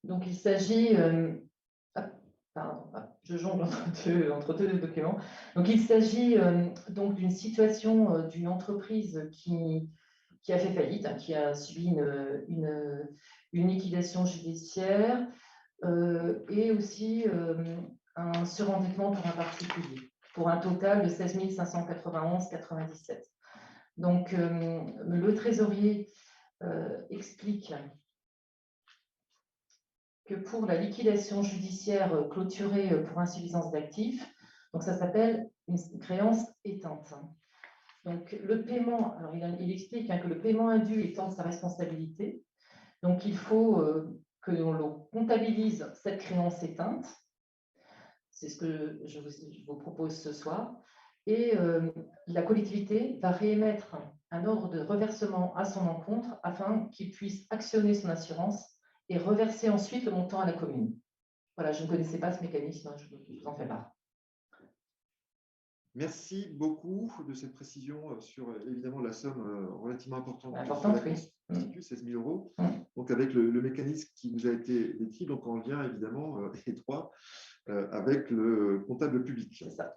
Speaker 2: Donc, il s'agit… je jongle entre deux documents. Donc, il s'agit donc d'une situation d'une entreprise qui a fait faillite, qui a subi une liquidation judiciaire et aussi un surendettement pour un particulier, pour un total de 16 591,97 €. Donc, le trésorier explique que pour la liquidation judiciaire clôturée pour insuffisance d'actifs, donc ça s'appelle une créance éteinte. Donc, le paiement, alors il explique que le paiement indu étant de sa responsabilité, donc il faut que l'on comptabilise cette créance éteinte. C'est ce que je vous propose ce soir. Et la collectivité va réémettre un ordre de reversement à son encontre afin qu'il puisse actionner son assurance et reverser ensuite le montant à la commune. Voilà, je ne connaissais pas ce mécanisme, je vous en fais part.
Speaker 4: Merci beaucoup de cette précision sur évidemment la somme relativement importante.
Speaker 2: Importante, oui.
Speaker 4: 16 000 €. Donc, avec le mécanisme qui vous a été décrit, donc en lien évidemment étroit avec le comptable public.
Speaker 2: C'est ça.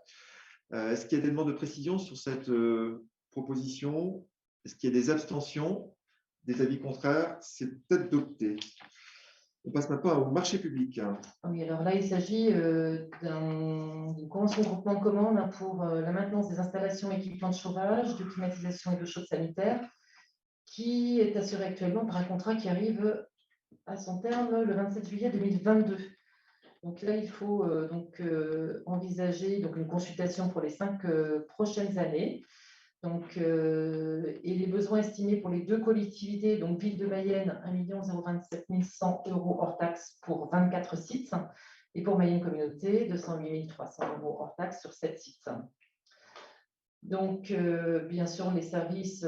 Speaker 4: Est-ce qu'il y a des demandes de précision sur cette proposition? Est-ce qu'il y a des abstentions, des avis contraires? C'est adopté. On passe maintenant au marché public.
Speaker 2: Oui, alors là, il s'agit d'une convention de groupement de commandes pour la maintenance des installations et équipements de chauffage, de climatisation et de chaude sanitaire, qui est assurée actuellement par un contrat qui arrive à son terme le 27 juillet 2022. Donc là, il faut envisager une consultation pour les 5 prochaines années. Donc, et les besoins estimés pour les deux collectivités, donc Ville de Mayenne, 1 027 100 € hors taxe pour 24 sites, et pour Mayenne Communauté, 208 300 € hors taxe sur 7 sites. Donc, bien sûr, les services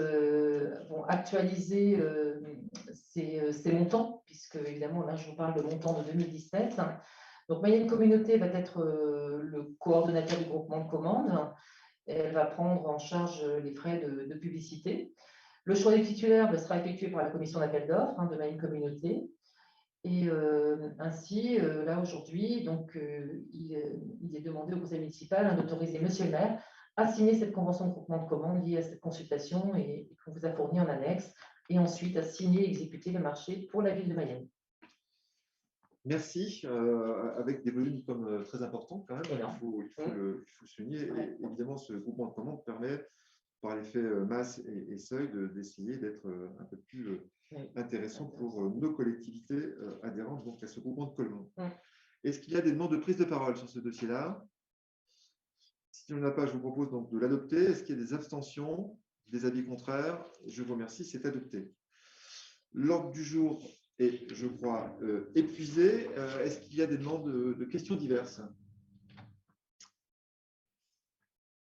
Speaker 2: vont actualiser ces montants, puisque évidemment, là, je vous parle de montants de 2017. Donc, Mayenne Communauté va être le coordonnateur du groupement de commandes. Elle va prendre en charge les frais de publicité. Le choix des titulaires sera effectué par la commission d'appel d'offres de Mayenne Communauté. Et ainsi, là aujourd'hui, donc, il est demandé au conseil municipal d'autoriser monsieur le maire à signer cette convention de groupement de commandes liée à cette consultation et qu'on vous a fourni en annexe, et ensuite à signer et exécuter le marché pour la ville de Mayenne.
Speaker 15: Merci, avec des volumes comme très importants quand même, il faut le souligner. Et évidemment, ce groupement de commandes permet, par l'effet masse et seuil, d'essayer d'être un peu plus intéressant pour nos collectivités adhérentes donc à ce groupement de commandes. Est-ce qu'il y a des demandes de prise de parole sur ce dossier-là? Si il n'y en a pas, je vous propose donc de l'adopter. Est-ce qu'il y a des abstentions, des avis contraires? Je vous remercie, c'est adopté. L'ordre du jour est, je crois, épuisé. Est-ce qu'il y a des demandes de questions diverses?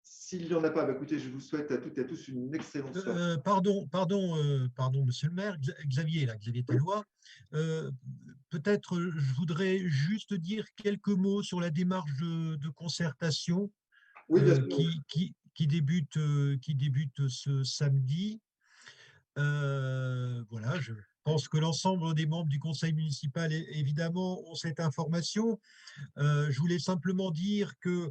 Speaker 15: S'il n'y en a pas, écoutez, je vous souhaite à toutes et à tous une excellente soirée.
Speaker 6: Pardon, monsieur le maire, Xavier Tallois. Peut-être je voudrais juste dire quelques mots sur la démarche de concertation qui débute ce samedi. Voilà, je pense que l'ensemble des membres du conseil municipal, évidemment, ont cette information. Je voulais simplement dire que,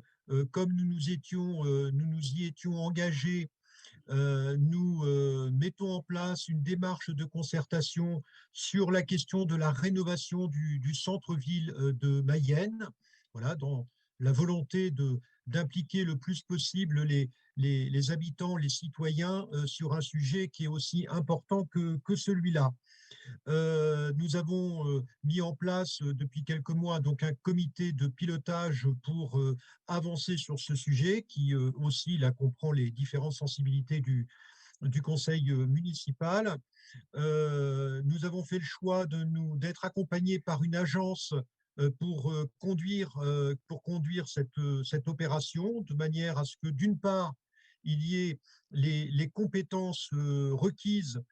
Speaker 6: comme nous nous y étions engagés, nous mettons en place une démarche de concertation sur la question de la rénovation du centre-ville de Mayenne, voilà, dans la volonté d'impliquer le plus possible les habitants, les citoyens sur un sujet qui est aussi important que celui-là. Nous avons mis en place depuis quelques mois donc un comité de pilotage pour avancer sur ce sujet qui aussi là comprend les différentes sensibilités du conseil municipal. Nous avons fait le choix d'être accompagnés par une agence pour conduire cette opération, de manière à ce que, d'une part, il y ait les compétences requises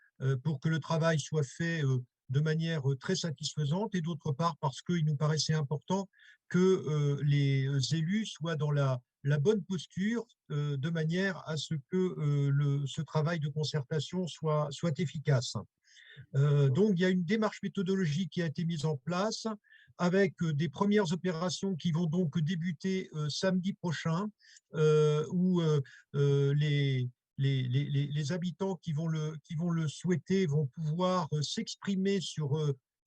Speaker 6: pour que le travail soit fait de manière très satisfaisante, et d'autre part, parce qu'il nous paraissait important que les élus soient dans la bonne posture de manière à ce que ce travail de concertation soit efficace. Donc, il y a une démarche méthodologique qui a été mise en place avec des premières opérations qui vont donc débuter samedi prochain, où les habitants qui vont le souhaiter vont pouvoir s'exprimer sur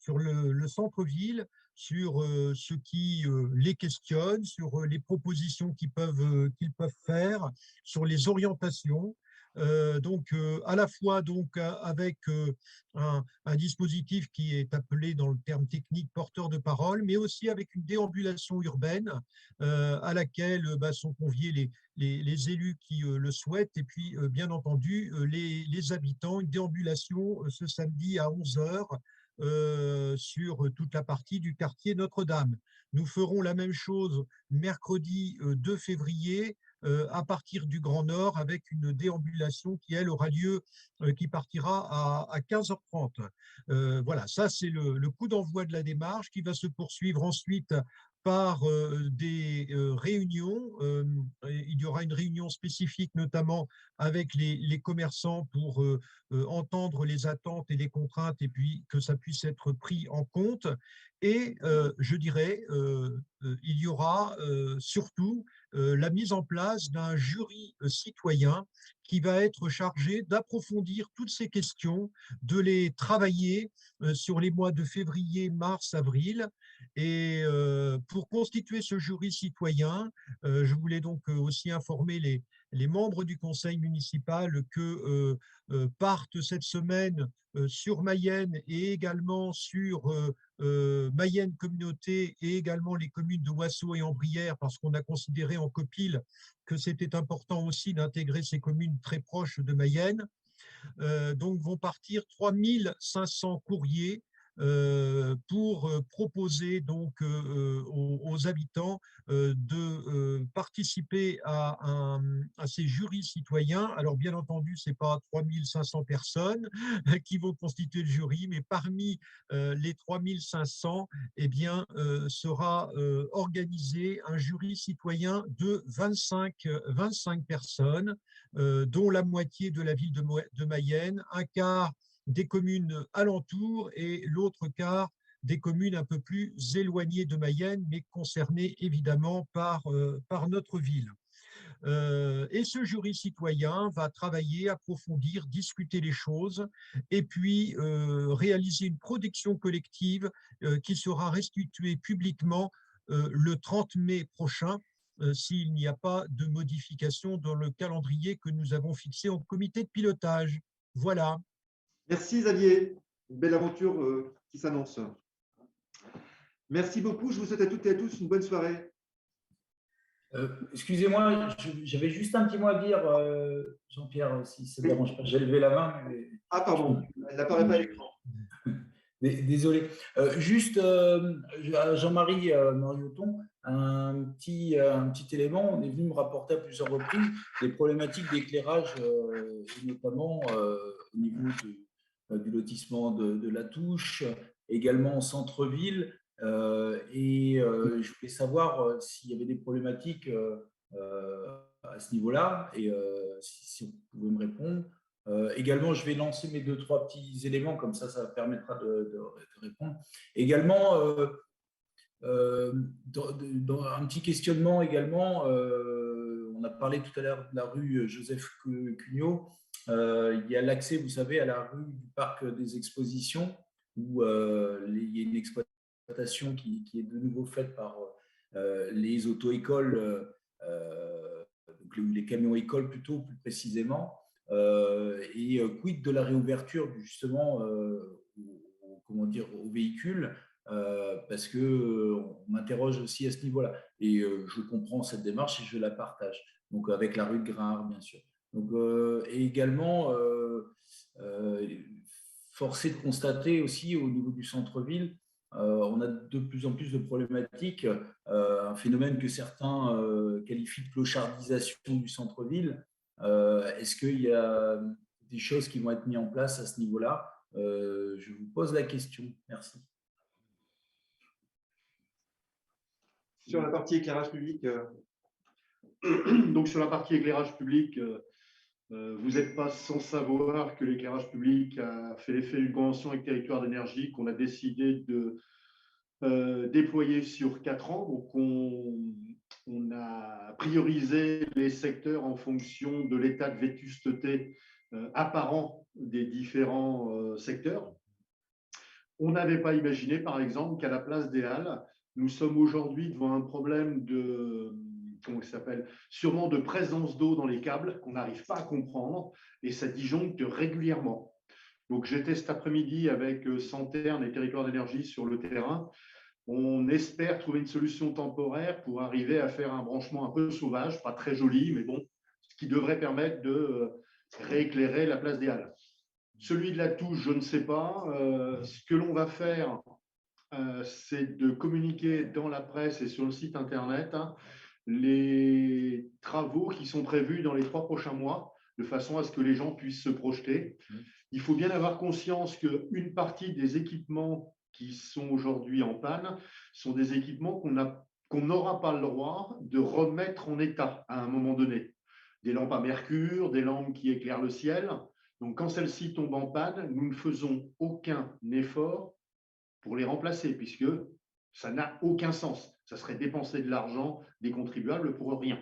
Speaker 6: le centre-ville, sur ce qui les questionne, sur les propositions qu'ils peuvent faire, sur les orientations. Donc, à la fois donc, avec un dispositif qui est appelé dans le terme technique porteur de parole, mais aussi avec une déambulation urbaine à laquelle sont conviés les élus qui le souhaitent, et puis bien entendu les habitants. Une déambulation ce samedi à 11h sur toute la partie du quartier Notre-Dame. Nous ferons la même chose mercredi 2 février à partir du Grand Nord, avec une déambulation qui, elle, aura lieu, qui partira à 15h30. Voilà, ça c'est le coup d'envoi de la démarche qui va se poursuivre ensuite par des réunions. Il y aura une réunion spécifique, notamment avec les commerçants, pour entendre les attentes et les contraintes, et puis que ça puisse être pris en compte. Et je dirais, il y aura surtout la mise en place d'un jury citoyen qui va être chargé d'approfondir toutes ces questions, de les travailler sur les mois de février, mars, avril. Et pour constituer ce jury citoyen, je voulais donc aussi informer les membres du conseil municipal que partent cette semaine sur Mayenne et également sur Mayenne Communauté et également les communes de Ouasso et Ambrières, parce qu'on a considéré en copile que c'était important aussi d'intégrer ces communes très proches de Mayenne. Donc vont partir 3500 courriers pour proposer donc aux habitants de participer à ces jurys citoyens. Alors bien entendu, ce n'est pas 3500 personnes qui vont constituer le jury, mais parmi les 3500, eh bien, sera organisé un jury citoyen de 25 personnes, dont la moitié de la ville de Mayenne, un quart des communes alentours et l'autre quart des communes un peu plus éloignées de Mayenne, mais concernées évidemment par notre ville. Et ce jury citoyen va travailler, approfondir, discuter les choses et puis réaliser une production collective qui sera restituée publiquement le 30 mai prochain, s'il n'y a pas de modification dans le calendrier que nous avons fixé en comité de pilotage. Voilà.
Speaker 15: Merci Xavier, une belle aventure qui s'annonce. Merci beaucoup, je vous souhaite à toutes et à tous une bonne soirée.
Speaker 16: Excusez-moi, j'avais juste un petit mot à dire, Jean-Pierre, si ça ne dérange pas. J'ai levé la main. Mais...
Speaker 15: Ah pardon, elle n'apparaît pas à l'écran.
Speaker 16: Désolé. Juste, Jean-Marie Marioton, un petit élément. On est venu me rapporter à plusieurs reprises des problématiques d'éclairage, notamment au niveau du lotissement de la Touche, également en centre-ville. Je voulais savoir s'il y avait des problématiques à ce niveau-là et si vous pouvez me répondre. Également, je vais lancer mes 2-3 petits éléments, comme ça permettra de répondre. Également, dans un petit questionnement également, on a parlé tout à l'heure de la rue Joseph Cugnot. Il y a l'accès, vous savez, à la rue du Parc des Expositions, où il y a une exploitation qui est de nouveau faite par les auto-écoles, les camions-écoles plutôt, plus précisément. Quid de la réouverture justement aux véhicules, parce qu'on m'interroge aussi à ce niveau-là. Et je comprends cette démarche et je la partage. Donc avec la rue de Grain, bien sûr. Donc, et également, forcé de constater aussi au niveau du centre-ville, on a de plus en plus de problématiques, un phénomène que certains qualifient de clochardisation du centre-ville. Est-ce qu'il y a des choses qui vont être mises en place à ce niveau-là? Je vous pose la question. Merci.
Speaker 15: Sur la partie éclairage public.
Speaker 1: Donc, sur la partie éclairage public, vous n'êtes pas sans savoir que l'éclairage public a fait l'effet d'une convention avec Territoire d'énergie qu'on a décidé de déployer sur 4 ans. Donc, on a priorisé les secteurs en fonction de l'état de vétusteté apparent des différents secteurs. On n'avait pas imaginé, par exemple, qu'à la place des Halles, nous sommes aujourd'hui devant un problème de, comment ça s'appelle, sûrement de présence d'eau dans les câbles qu'on n'arrive pas à comprendre et ça disjoncte régulièrement. Donc, j'étais cet après-midi avec Santerne et Territoire d'énergie sur le terrain. On espère trouver une solution temporaire pour arriver à faire un branchement un peu sauvage, pas très joli, mais bon, ce qui devrait permettre de rééclairer la place des Halles. Celui de la Touche, je ne sais pas. Ce que l'on va faire, c'est de communiquer dans la presse et sur le site internet les travaux qui sont prévus dans les 3 prochains mois, de façon à ce que les gens puissent se projeter. Il faut bien avoir conscience qu'une partie des équipements qui sont aujourd'hui en panne sont des équipements qu'on n'aura pas le droit de remettre en état à un moment donné. Des lampes à mercure, des lampes qui éclairent le ciel. Donc, quand celles-ci tombent en panne, nous ne faisons aucun effort pour les remplacer, puisque ça n'a aucun sens. Ça serait dépenser de l'argent des contribuables pour rien.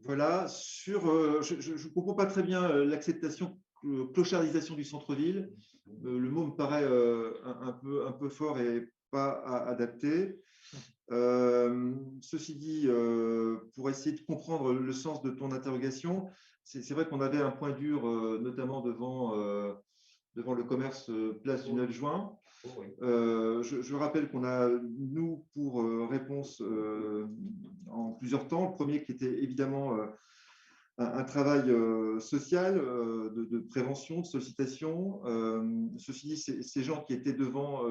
Speaker 15: Voilà, je ne comprends pas très bien l'acceptation, clochardisation du centre-ville. Le mot me paraît un peu fort et pas adapté. Ceci dit, pour essayer de comprendre le sens de ton interrogation, c'est vrai qu'on avait un point dur, notamment devant le commerce place du 9 juin. Je rappelle qu'on a, nous, pour réponse en plusieurs temps. Le premier qui était évidemment un travail social, de prévention, de sollicitation. Ceci dit, ces gens qui étaient devant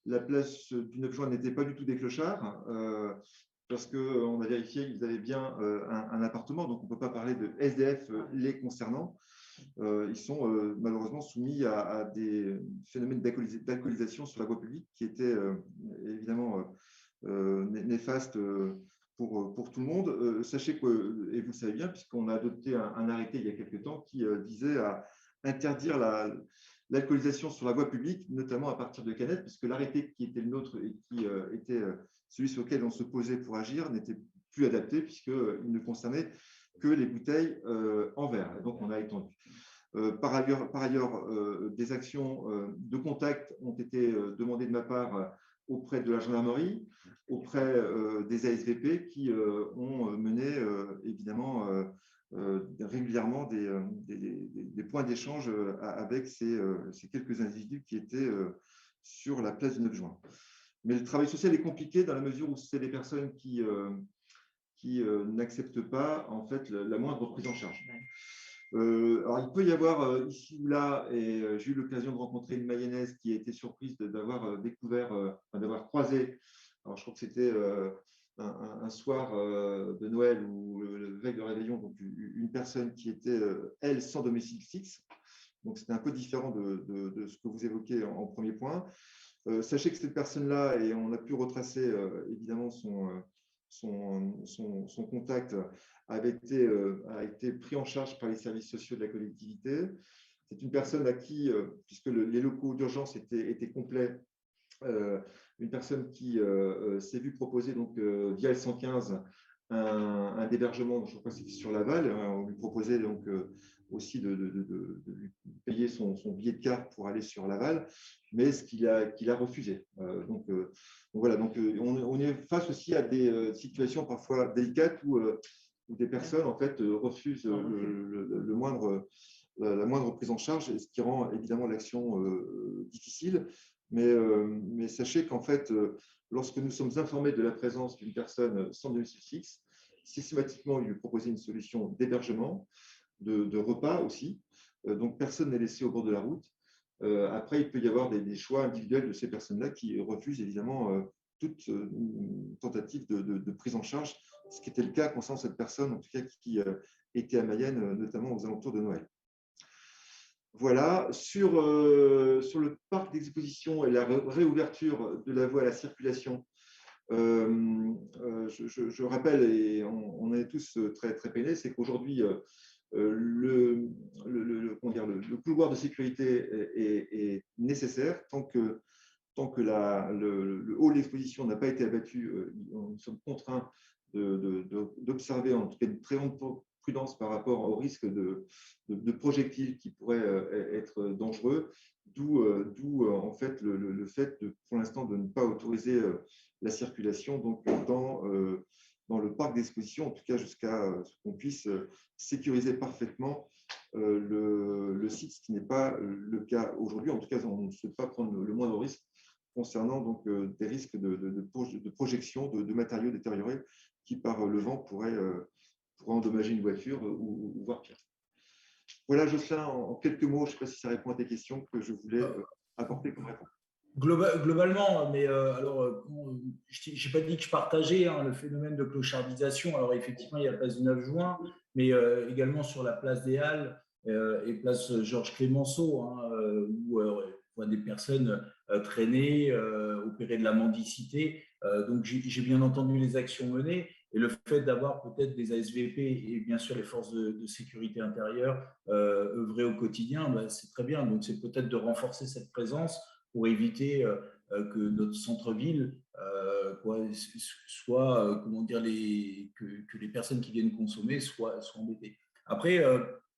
Speaker 15: la place du 9 juin n'étaient pas du tout des clochards, parce qu'on a vérifié qu'ils avaient bien un appartement, donc on ne peut pas parler de SDF les concernant. Ils sont malheureusement soumis à des phénomènes d'alcoolisation sur la voie publique qui étaient évidemment néfastes pour tout le monde. Sachez que, et vous le savez bien, puisqu'on a adopté un arrêté il y a quelques temps qui visait à interdire l'alcoolisation sur la voie publique, notamment à partir de canettes, puisque l'arrêté qui était le nôtre et qui était celui sur lequel on se posait pour agir n'était plus adapté, puisqu'il ne concernait que les bouteilles en verre. Et donc, on a étendu. Par ailleurs, des actions de contact ont été demandées de ma part auprès de la gendarmerie, auprès des ASVP qui ont mené évidemment régulièrement des points d'échange avec ces quelques individus qui étaient sur la place du 9 juin. Mais le travail social est compliqué dans la mesure où c'est des personnes qui n'acceptent pas en fait la moindre prise en charge. Alors, il peut y avoir ici ou là, et j'ai eu l'occasion de rencontrer une Mayonnaise qui a été surprise d'avoir d'avoir croisé, alors je crois que c'était un soir de Noël ou le veille de réveillon, donc une personne qui était, elle, sans domicile fixe. Donc, c'était un peu différent de ce que vous évoquez en premier point. Sachez que cette personne-là, et on a pu retracer évidemment son contact, a été pris en charge par les services sociaux de la collectivité. C'est une personne à qui, puisque les locaux d'urgence étaient complets, une personne qui s'est vue proposer donc, via le 115 un hébergement, je crois que c'était sur Laval. On lui proposait donc aussi de lui payer son billet de car pour aller sur Laval, mais ce qu'il a refusé. Donc voilà, donc on est face aussi à des situations parfois délicates où des personnes en fait refusent la moindre prise en charge, ce qui rend évidemment l'action difficile. Mais sachez qu'en fait, lorsque nous sommes informés de la présence d'une personne sans domicile fixe, systématiquement lui proposer une solution d'hébergement, de repas aussi. Donc personne n'est laissé au bord de la route. Après, il peut y avoir des choix individuels de ces personnes-là qui refusent évidemment toute tentative de prise en charge, ce qui était le cas concernant cette personne, en tout cas qui était à Mayenne, notamment aux alentours de Noël. Voilà, sur le parc d'exposition et la réouverture de la voie à la circulation, je rappelle, et on est tous très, très peinés, c'est qu'aujourd'hui, le couloir de sécurité est nécessaire tant que le hall d'exposition n'a pas été abattu. Nous sommes contraints d'observer en tout cas une très grande prudence par rapport au risque de projectiles qui pourraient être dangereux, d'où en fait le fait pour l'instant de ne pas autoriser la circulation donc dans le parc d'exposition, en tout cas jusqu'à ce qu'on puisse sécuriser parfaitement le site, ce qui n'est pas le cas aujourd'hui. En tout cas, on ne souhaite pas prendre le moindre risque concernant donc, des risques de projection de matériaux détériorés qui, par le vent, pourraient endommager une voiture ou voire pire. Voilà, Jocelyn, en quelques mots, je ne sais pas si ça répond à tes questions que je voulais apporter comme réponse.
Speaker 16: Globalement, mais alors, je n'ai pas dit que je partageais le phénomène de clochardisation. Alors, effectivement, il y a la place du 9 juin, mais également sur la place des Halles et place Georges Clémenceau, où on voit des personnes traîner, opérer de la mendicité. Donc, j'ai bien entendu les actions menées. Et le fait d'avoir peut-être des ASVP et bien sûr les forces de sécurité intérieure œuvrer au quotidien, c'est très bien. Donc, c'est peut-être de renforcer cette présence pour éviter que notre centre-ville soit, comment dire, que les personnes qui viennent consommer soient embêtées. Après,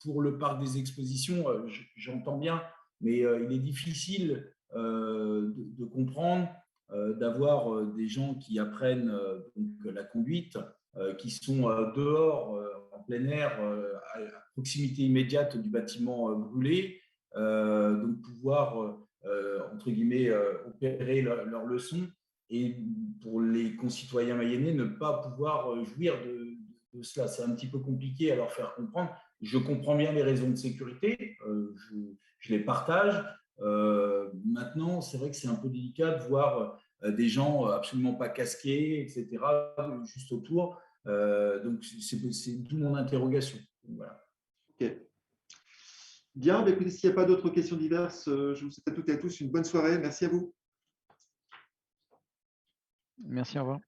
Speaker 16: pour le parc des expositions, j'entends bien, mais il est difficile de comprendre d'avoir des gens qui apprennent donc, la conduite, qui sont dehors, en plein air, à proximité immédiate du bâtiment brûlé, donc pouvoir entre guillemets, opérer leur leçon, et pour les concitoyens mayennais, ne pas pouvoir jouir de cela. C'est un petit peu compliqué à leur faire comprendre. Je comprends bien les raisons de sécurité, je les partage. Maintenant, c'est vrai que c'est un peu délicat de voir des gens absolument pas casqués, etc., juste autour. Donc, c'est d'où mon interrogation. Voilà.
Speaker 15: Ok. Bien, bah, écoutez, s'il n'y a pas d'autres questions diverses, je vous souhaite à toutes et à tous une bonne soirée. Merci à vous.
Speaker 14: Merci, au revoir.